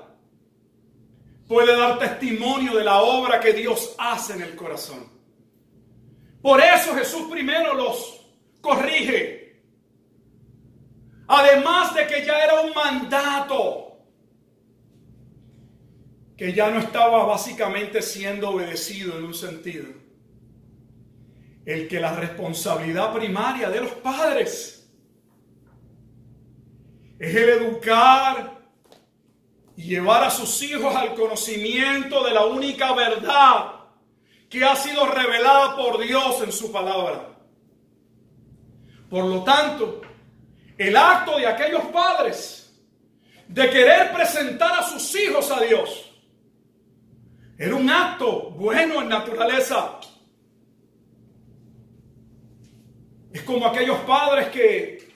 Puede dar testimonio de la obra que Dios hace en el corazón. Por eso Jesús primero los corrige. Además de que ya era un mandato que ya no estaba básicamente siendo obedecido en un sentido. El que la responsabilidad primaria de los padres es el educar y llevar a sus hijos al conocimiento de la única verdad que ha sido revelada por Dios en su palabra. Por lo tanto, el acto de aquellos padres de querer presentar a sus hijos a Dios era un acto bueno en naturaleza. Es como aquellos padres que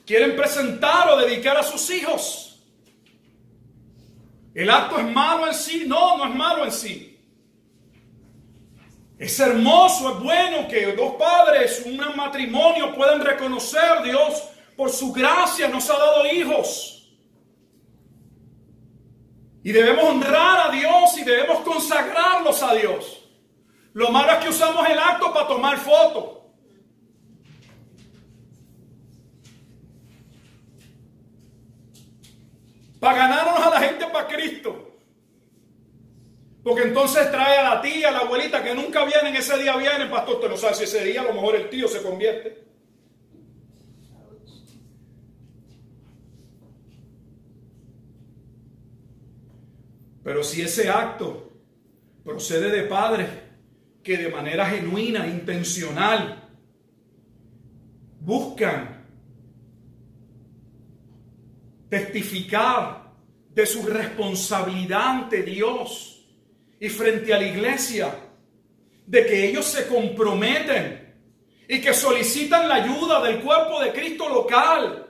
quieren presentar o dedicar a sus hijos. ¿El acto es malo en sí? No, no es malo en sí. Es hermoso, es bueno que dos padres, un matrimonio puedan reconocer a Dios por su gracia nos ha dado hijos. Y debemos honrar a Dios y debemos consagrarlos a Dios. Lo malo es que usamos el acto para tomar fotos. Para ganarnos a la gente para Cristo. Porque entonces trae a la tía, a la abuelita que nunca vienen, ese día vienen, pastor, usted no sabe si ese día a lo mejor el tío se convierte. Pero si ese acto procede de padres que de manera genuina, intencional, buscan testificar de su responsabilidad ante Dios y frente a la iglesia, de que ellos se comprometen y que solicitan la ayuda del cuerpo de Cristo local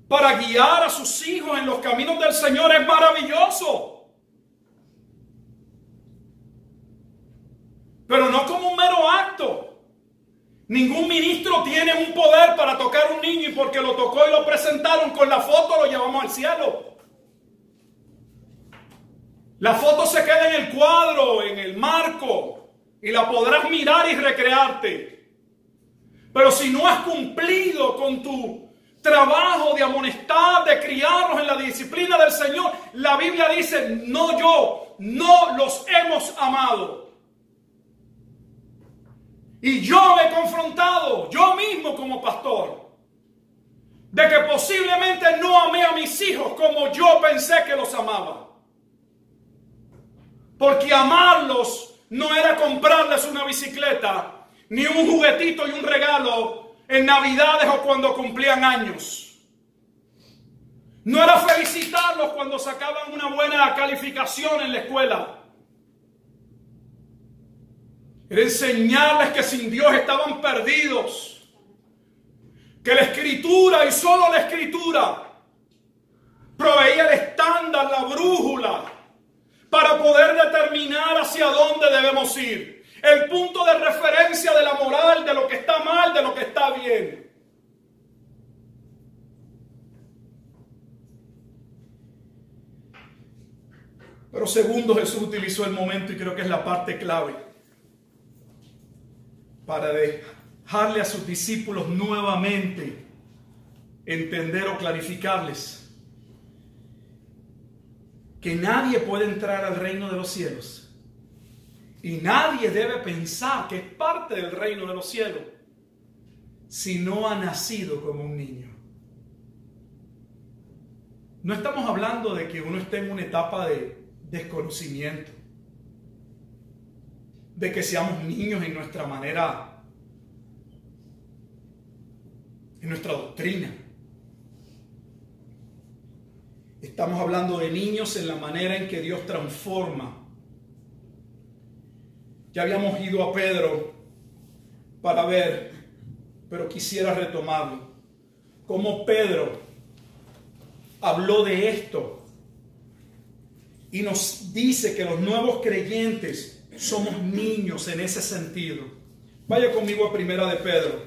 para guiar a sus hijos en los caminos del Señor, es maravilloso. Pero no como un mero acto. Ningún ministro tiene un poder para tocar a un niño y porque lo tocó y lo presentaron con la foto lo llevamos al cielo. La foto se queda en el cuadro, en el marco, y la podrás mirar y recrearte. Pero si no has cumplido con tu trabajo de amonestar, de criarlos en la disciplina del Señor, la Biblia dice, no yo, no los hemos amado. Y yo he confrontado, yo mismo como pastor, de que posiblemente no amé a mis hijos como yo pensé que los amaba. Porque amarlos no era comprarles una bicicleta, ni un juguetito y un regalo en Navidades o cuando cumplían años. No era felicitarlos cuando sacaban una buena calificación en la escuela. Era enseñarles que sin Dios estaban perdidos. Que la Escritura y solo la Escritura proveía el estándar, la brújula, para poder determinar hacia dónde debemos ir. El punto de referencia de la moral, de lo que está mal, de lo que está bien. Pero segundo, Jesús utilizó el momento, y creo que es la parte clave, para dejarle a sus discípulos nuevamente entender o clarificarles que nadie puede entrar al reino de los cielos. Y nadie debe pensar que es parte del reino de los cielos si no ha nacido como un niño. No estamos hablando de que uno esté en una etapa de desconocimiento, de que seamos niños en nuestra manera, en nuestra doctrina. Estamos hablando de niños en la manera en que Dios transforma. Ya habíamos ido a Pedro para ver, pero quisiera retomarlo. Cómo Pedro habló de esto y nos dice que los nuevos creyentes somos niños en ese sentido. Vaya conmigo a Primera de Pedro.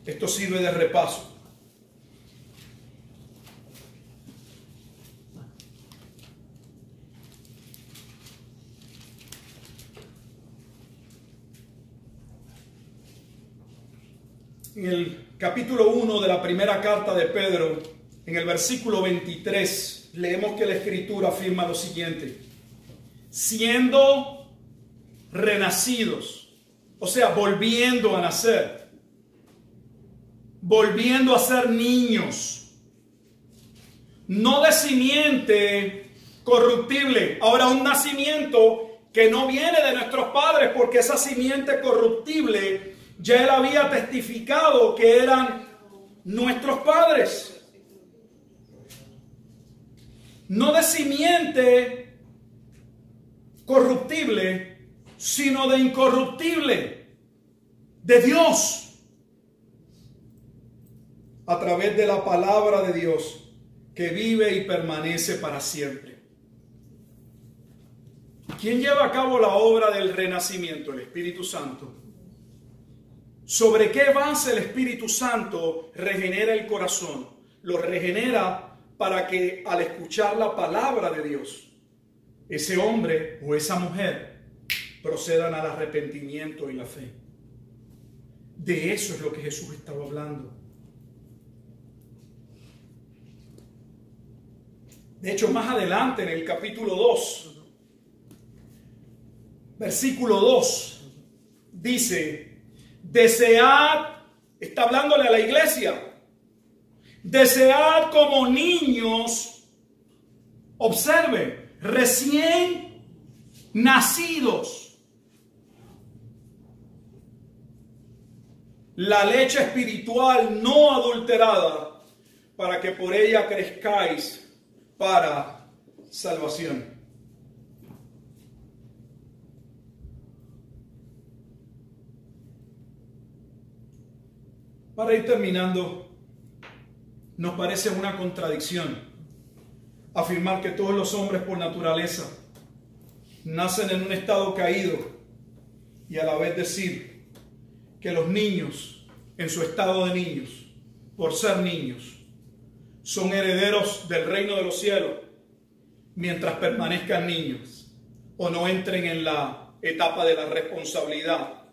Esto sirve de repaso. En el capítulo 1 de la primera carta de Pedro, en el versículo 23, leemos que la Escritura afirma lo siguiente: siendo renacidos, o sea, volviendo a nacer, volviendo a ser niños no de simiente corruptible. Ahora, un nacimiento que no viene de nuestros padres, porque esa simiente corruptible ya él había testificado que eran nuestros padres. No de simiente corruptible, sino de incorruptible, de Dios, a través de la palabra de Dios, que vive y permanece para siempre. ¿Quién lleva a cabo la obra del renacimiento? El Espíritu Santo. ¿Sobre qué base el Espíritu Santo regenera el corazón? Lo regenera para que al escuchar la palabra de Dios, ese hombre o esa mujer procedan al arrepentimiento y la fe. De eso es lo que Jesús estaba hablando. De hecho, más adelante en el capítulo 2, versículo 2, dice: desead, está hablándole a la iglesia, desead como niños, observe, recién nacidos, la leche espiritual no adulterada, para que por ella crezcáis para salvación. Para ir terminando, nos parece una contradicción afirmar que todos los hombres por naturaleza nacen en un estado caído y a la vez decir que los niños en su estado de niños, por ser niños, son herederos del reino de los cielos mientras permanezcan niños o no entren en la etapa de la responsabilidad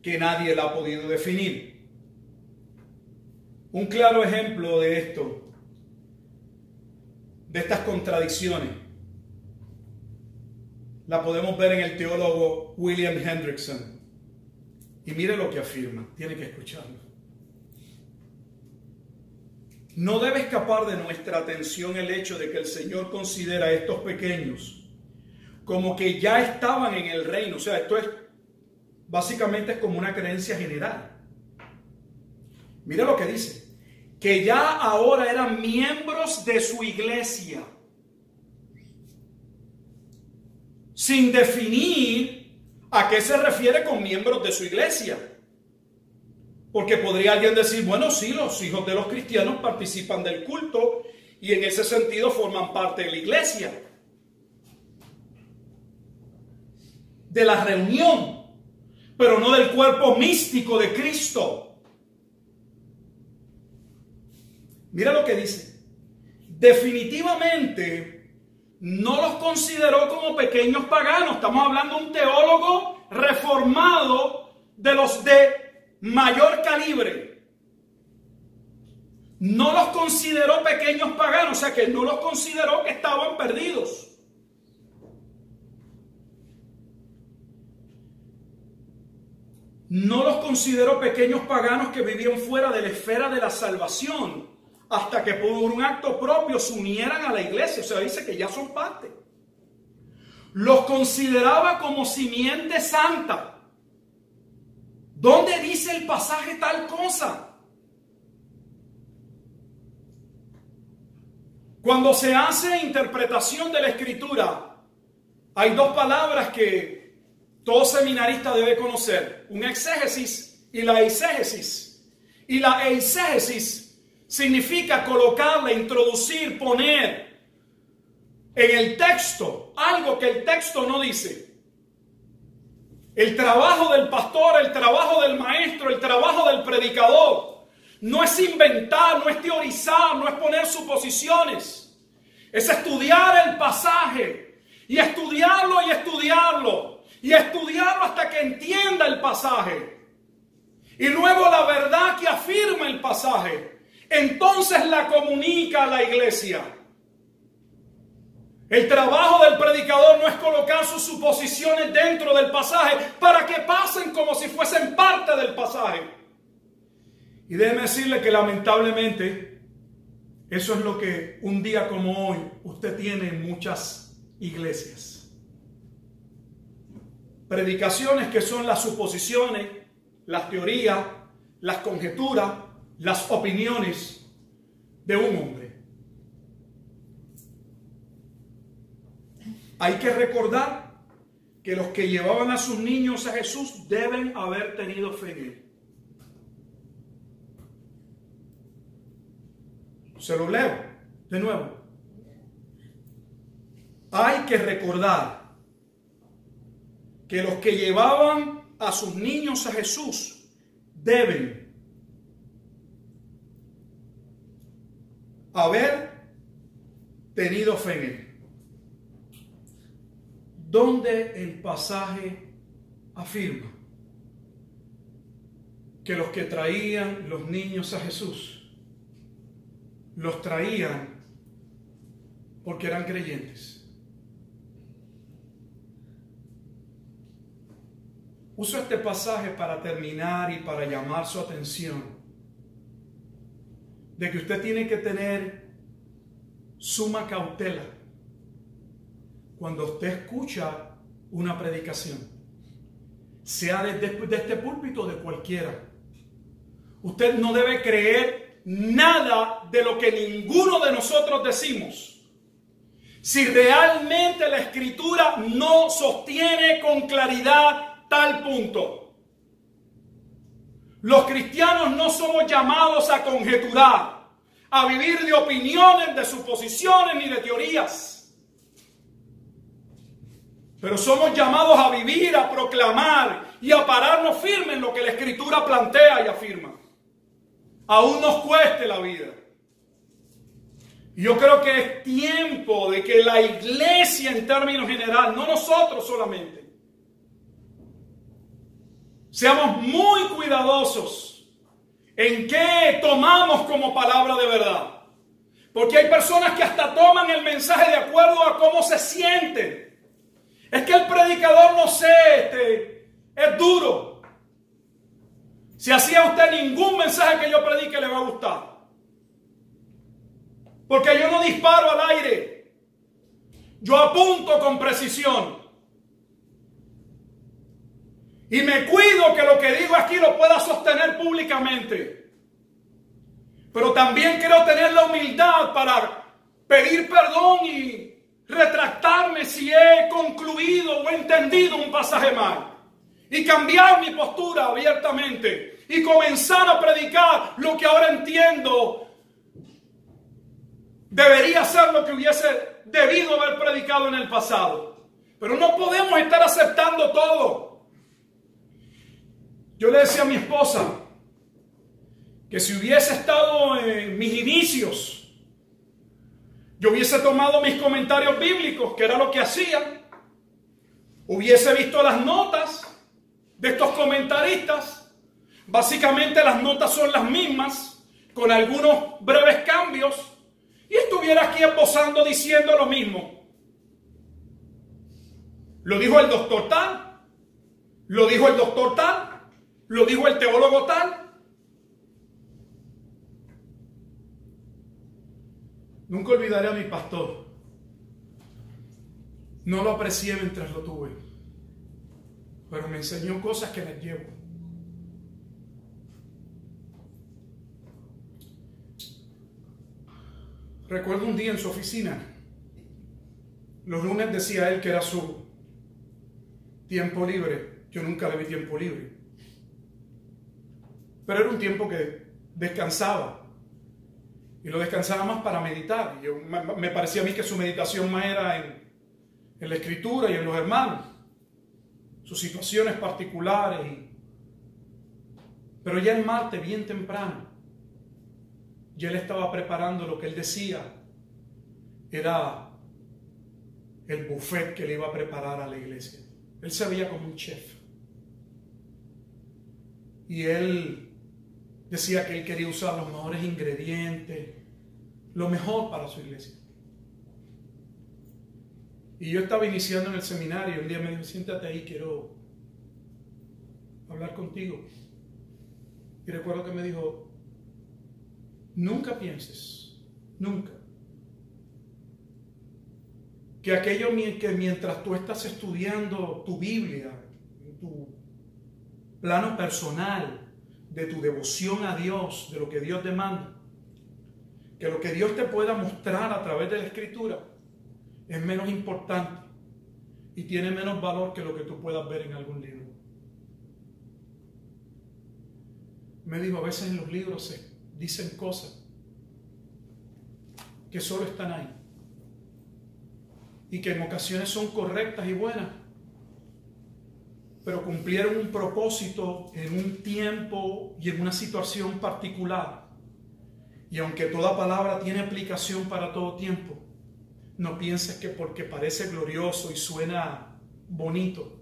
que nadie la ha podido definir. Un claro ejemplo de esto, de estas contradicciones, la podemos ver en el teólogo William Hendrickson. Y mire lo que afirma, tiene que escucharlo. No debe escapar de nuestra atención el hecho de que el Señor considera a estos pequeños como que ya estaban en el reino. O sea, esto es básicamente es como una creencia general. Mira lo que dice, que ya ahora eran miembros de su iglesia, sin definir a qué se refiere con miembros de su iglesia. Porque podría alguien decir, bueno, sí, los hijos de los cristianos participan del culto y en ese sentido forman parte de la iglesia, de la reunión, pero no del cuerpo místico de Cristo. Mira lo que dice. Definitivamente no los consideró como pequeños paganos. Estamos hablando de un teólogo reformado de los de mayor calibre. No los consideró pequeños paganos, o sea que no los consideró que estaban perdidos. No los consideró pequeños paganos que vivían fuera de la esfera de la salvación, hasta que por un acto propio se unieran a la iglesia. O sea, dice que ya son parte. Los consideraba como simiente santa. ¿Dónde dice el pasaje tal cosa? Cuando se hace interpretación de la Escritura, hay dos palabras que todo seminarista debe conocer: un exégesis y la eisegesis. Y la eisegesis significa colocarle, introducir, poner en el texto algo que el texto no dice. El trabajo del pastor, el trabajo del maestro, el trabajo del predicador no es inventar, no es teorizar, no es poner suposiciones. Es estudiar el pasaje y estudiarlo y estudiarlo y estudiarlo hasta que entienda el pasaje. Y luego la verdad que afirma el pasaje, entonces la comunica a la iglesia. El trabajo del predicador no es colocar sus suposiciones dentro del pasaje para que pasen como si fuesen parte del pasaje. Y déjeme decirle que lamentablemente Eso es lo que un día como hoy usted tiene en muchas iglesias. Predicaciones que son las suposiciones, las teorías, las conjeturas, las opiniones de un hombre. Hay que recordar que los que llevaban a sus niños a Jesús deben haber tenido fe en Él. Se lo leo de nuevo. Hay que recordar que los que llevaban a sus niños a Jesús deben haber tenido fe en Él. ¿Dónde el pasaje afirma que los que traían los niños a Jesús los traían porque eran creyentes? Uso este pasaje para terminar y para llamar su atención de que usted tiene que tener suma cautela cuando usted escucha una predicación, sea desde este púlpito o de cualquiera. Usted no debe creer nada de lo que ninguno de nosotros decimos si realmente la Escritura no sostiene con claridad tal punto. Los cristianos no somos llamados a conjeturar, a vivir de opiniones, de suposiciones ni de teorías. Pero somos llamados a vivir, a proclamar y a pararnos firmes en lo que la Escritura plantea y afirma. Aún nos cueste la vida. Y yo creo que es tiempo de que la iglesia en términos general, no nosotros solamente, seamos muy cuidadosos en qué tomamos como palabra de verdad. Porque hay personas que hasta toman el mensaje de acuerdo a cómo se sienten. Es que el predicador, no sé, es duro. Si así a usted ningún mensaje que yo predique le va a gustar. Porque yo no disparo al aire. Yo apunto con precisión. Y me cuido que lo que digo aquí lo pueda sostener públicamente. Pero también quiero tener la humildad para pedir perdón y retractarme si he concluido o entendido un pasaje mal. Y cambiar mi postura abiertamente. Y comenzar a predicar lo que ahora entiendo debería ser lo que hubiese debido haber predicado en el pasado. Pero no podemos estar aceptando todo. Yo le decía a mi esposa que si hubiese estado en mis inicios, yo hubiese tomado mis comentarios bíblicos, que era lo que hacía, hubiese visto las notas de estos comentaristas. Básicamente las notas son las mismas, con algunos breves cambios, y estuviera aquí esbozando diciendo lo mismo. Lo dijo el doctor tal, lo dijo el doctor tal, lo dijo el teólogo tal. Nunca olvidaré a mi pastor. No lo aprecié mientras lo tuve, pero me enseñó cosas que las llevo. Recuerdo un día en su oficina. Los lunes decía él que era su tiempo libre. Yo nunca le vi tiempo libre. Pero era un tiempo que descansaba. Y lo descansaba más para meditar. Me parecía a mí que su meditación más era en la Escritura y en los hermanos. Sus situaciones particulares. Pero ya el martes, bien temprano, y él estaba preparando lo que él decía. Era el buffet que le iba a preparar a la iglesia. Él se veía como un chef. Y él decía que él quería usar los mejores ingredientes, lo mejor para su iglesia. Y yo estaba iniciando en el seminario. Un día me dijo: siéntate ahí, quiero hablar contigo. Y recuerdo que me dijo: nunca pienses Nunca. Que aquello que mientras tú estás estudiando tu Biblia, tu plano personal, de tu devoción a Dios, de lo que Dios demanda, que lo que Dios te pueda mostrar a través de la Escritura es menos importante y tiene menos valor que lo que tú puedas ver en algún libro. Me dijo, a veces en los libros se dicen cosas que solo están ahí y que en ocasiones son correctas y buenas, pero cumplieron un propósito en un tiempo y en una situación particular. Y aunque toda palabra tiene aplicación para todo tiempo, no pienses que porque parece glorioso y suena bonito,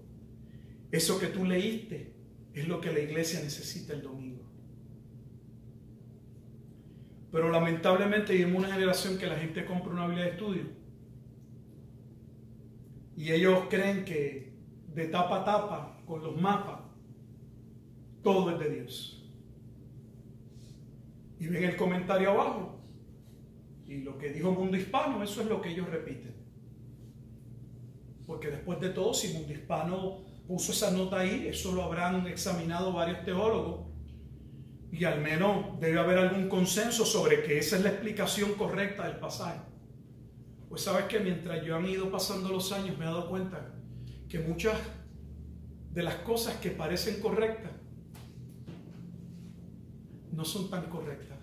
eso que tú leíste es lo que la iglesia necesita el domingo. Pero lamentablemente vivimos una generación que la gente compra una Biblia de estudio y ellos creen que de tapa a tapa, con los mapas, todo es de Dios. Y ven el comentario abajo y lo que dijo Mundo Hispano, eso es lo que ellos repiten. Porque después de todo, si Mundo Hispano puso esa nota ahí, eso lo habrán examinado varios teólogos y al menos debe haber algún consenso sobre que esa es la explicación correcta del pasaje. Pues sabes que mientras yo han ido pasando los años me he dado cuenta que muchas de las cosas que parecen correctas no son tan correctas.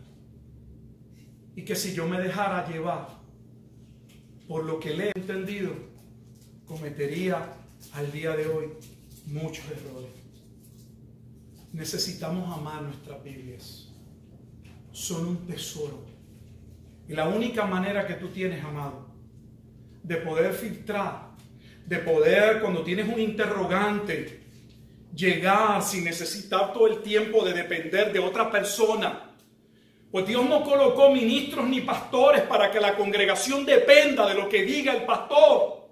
Y que si yo me dejara llevar por lo que le he entendido, cometería al día de hoy muchos errores. Necesitamos amar nuestras Biblias. Son un tesoro. Y la única manera que tú tienes, amado, de poder filtrar, de poder, cuando tienes un interrogante, llegar sin necesitar todo el tiempo de depender de otra persona. Pues Dios no colocó ministros ni pastores para que la congregación dependa de lo que diga el pastor.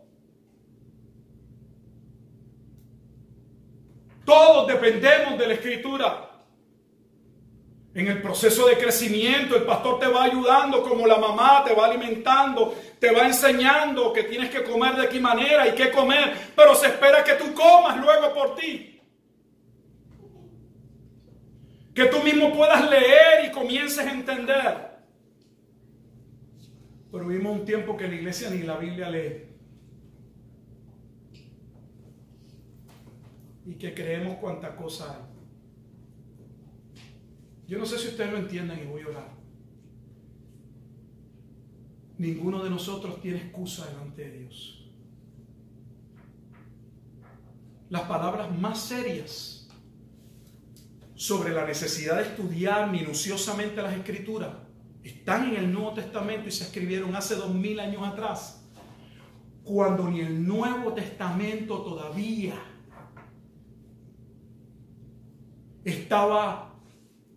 Todos dependemos de la Escritura. En el proceso de crecimiento, el pastor te va ayudando, como la mamá te va alimentando, te va enseñando que tienes que comer de qué manera y qué comer, pero se espera que tú comas luego por ti. Que tú mismo puedas leer y comiences a entender. Pero vivimos un tiempo que la iglesia ni la Biblia lee. Y que creemos cuánta cosa hay. Yo no sé si ustedes lo entienden y voy a orar. Ninguno de nosotros tiene excusa delante de Dios. Las palabras más serias sobre la necesidad de estudiar minuciosamente las Escrituras están en el Nuevo Testamento y se escribieron hace 2000 años atrás, cuando ni el Nuevo Testamento todavía estaba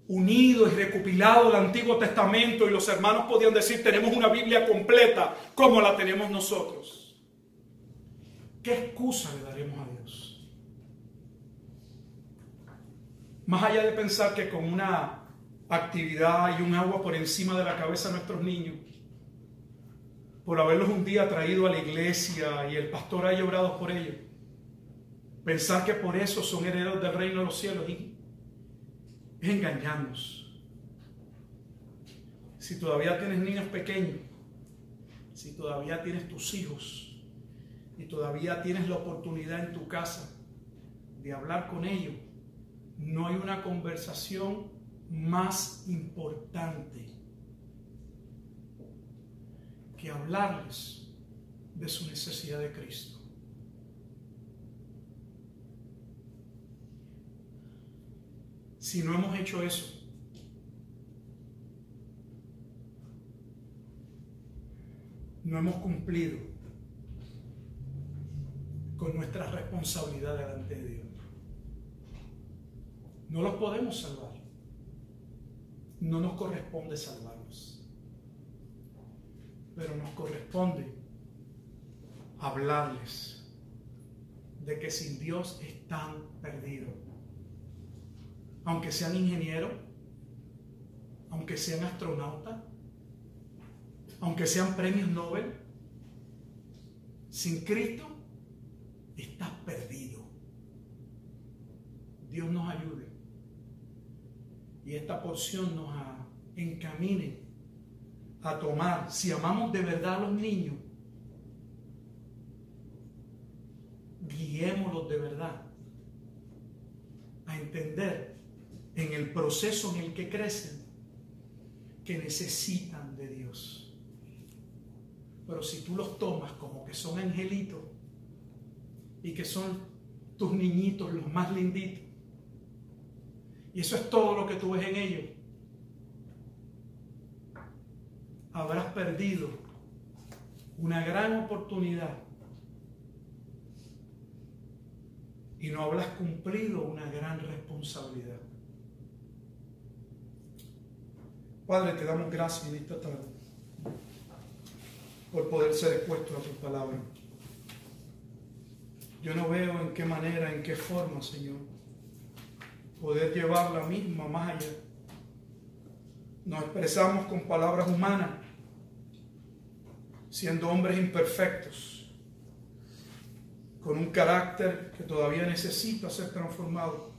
unido y recopilado el Antiguo Testamento y los hermanos podían decir: tenemos una Biblia completa como la tenemos nosotros. ¿Qué excusa le daremos a Dios? Más allá de pensar que con una actividad y un agua por encima de la cabeza de nuestros niños, por haberlos un día traído a la iglesia y el pastor haya orado por ellos, pensar que por eso son herederos del reino de los cielos es engañarnos. Si todavía tienes niños pequeños, si todavía tienes tus hijos y todavía tienes la oportunidad en tu casa de hablar con ellos, no hay una conversación más importante que hablarles de su necesidad de Cristo. Si no hemos hecho eso, no hemos cumplido con nuestra responsabilidad delante de Dios. No los podemos salvar. No nos corresponde salvarlos. Pero nos corresponde hablarles de que sin Dios están perdidos. Aunque sean ingenieros, aunque sean astronautas, aunque sean premios Nobel, sin Cristo estás perdido. Dios nos ayude y esta porción nos encamine a tomar, si amamos de verdad a los niños, guiémoslos de verdad a entender en el proceso en el que crecen que necesitan de Dios. Pero si tú los tomas como que son angelitos y que son tus niñitos los más linditos, y eso es todo lo que tú ves en ellos, habrás perdido una gran oportunidad y no habrás cumplido una gran responsabilidad. Padre, te damos gracias en esta tarde por poder ser expuesto a tu palabra. Yo no veo en qué manera, en qué forma, Señor, poder llevar la misma más allá. Nos expresamos con palabras humanas, siendo hombres imperfectos, con un carácter que todavía necesita ser transformado,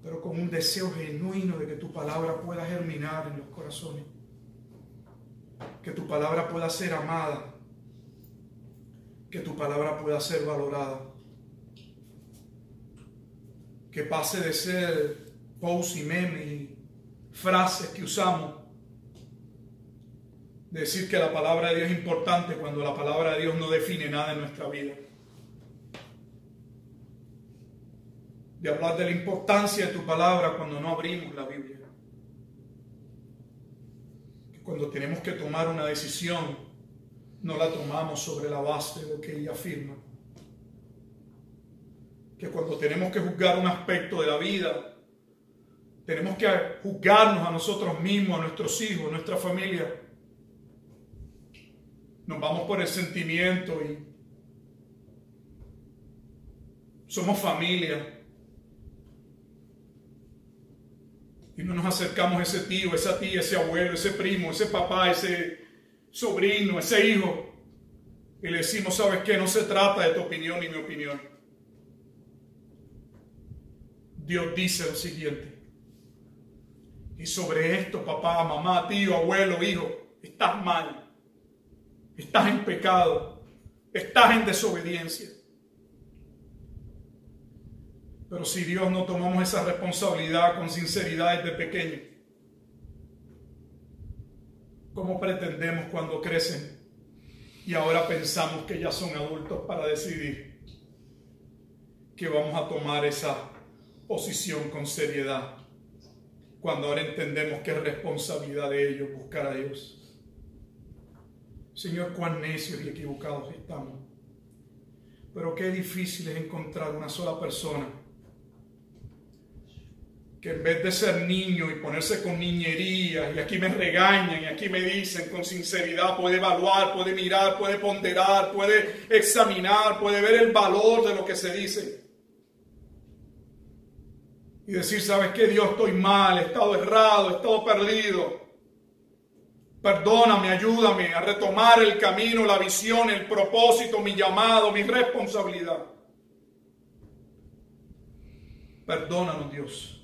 pero con un deseo genuino de que tu palabra pueda germinar en los corazones, que tu palabra pueda ser amada, que tu palabra pueda ser valorada, que pase de ser post y meme y frases que usamos, de decir que la palabra de Dios es importante cuando la palabra de Dios no define nada en nuestra vida, de hablar de la importancia de tu palabra cuando no abrimos la Biblia, que cuando tenemos que tomar una decisión no la tomamos sobre la base de lo que ella afirma, que cuando tenemos que juzgar un aspecto de la vida tenemos que juzgarnos a nosotros mismos, a nuestros hijos, a nuestra familia. Nos vamos por el sentimiento y somos familia. Y no nos acercamos a ese tío, esa tía, ese abuelo, ese primo, ese papá, ese sobrino, ese hijo. Y le decimos, ¿sabes qué? No se trata de tu opinión ni mi opinión. Dios dice lo siguiente. Y sobre esto, papá, mamá, tío, abuelo, hijo, estás mal. Estás en pecado, estás en desobediencia. Pero si Dios no tomamos esa responsabilidad con sinceridad desde pequeños, ¿cómo pretendemos cuando crecen y ahora pensamos que ya son adultos para decidir que vamos a tomar esa posición con seriedad, cuando ahora entendemos que es responsabilidad de ellos buscar a Dios? Señor, cuán necios y equivocados estamos. Pero qué difícil es encontrar una sola persona que en vez de ser niño y ponerse con niñerías, y aquí me regañan y aquí me dicen con sinceridad, puede evaluar, puede mirar, puede ponderar, puede examinar, puede ver el valor de lo que se dice. Y decir, ¿sabes qué? Dios, estoy mal, he estado errado, he estado perdido. Perdóname, ayúdame a retomar el camino, la visión, el propósito, mi llamado, mi responsabilidad. Perdónanos, Dios.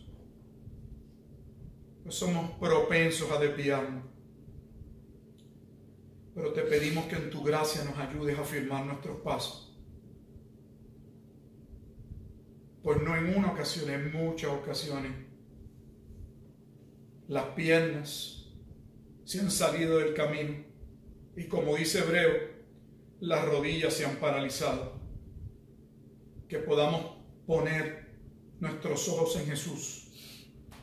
Pues somos propensos a desviarnos. Pero te pedimos que en tu gracia nos ayudes a firmar nuestros pasos. Pues no en una ocasión, en muchas ocasiones, las piernas se han salido del camino y, como dice Hebreo, las rodillas se han paralizado. Que podamos poner nuestros ojos en Jesús,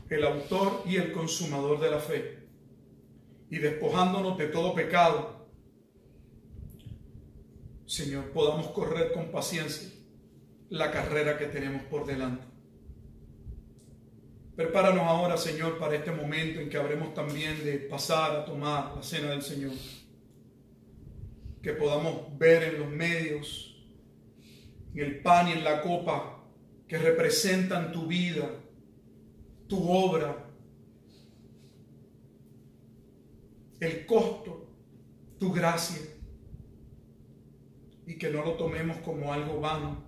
el autor y el consumador de la fe, y despojándonos de todo pecado, Señor, podamos correr con paciencia la carrera que tenemos por delante. Prepáranos ahora, Señor, para este momento en que habremos también de pasar a tomar la cena del Señor. Que podamos ver en los medios, en el pan y en la copa, que representan tu vida, tu obra, el costo, tu gracia, y que no lo tomemos como algo vano,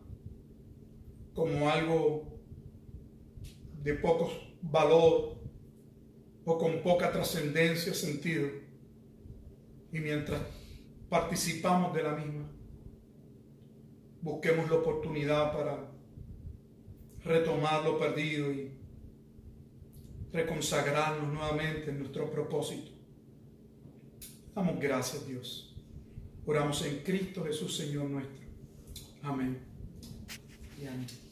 como algo de poco valor o con poca trascendencia o sentido. Y mientras participamos de la misma, busquemos la oportunidad para retomar lo perdido y reconsagrarnos nuevamente en nuestro propósito. Damos gracias, Dios. Oramos en Cristo Jesús, Señor nuestro. Amén y amén.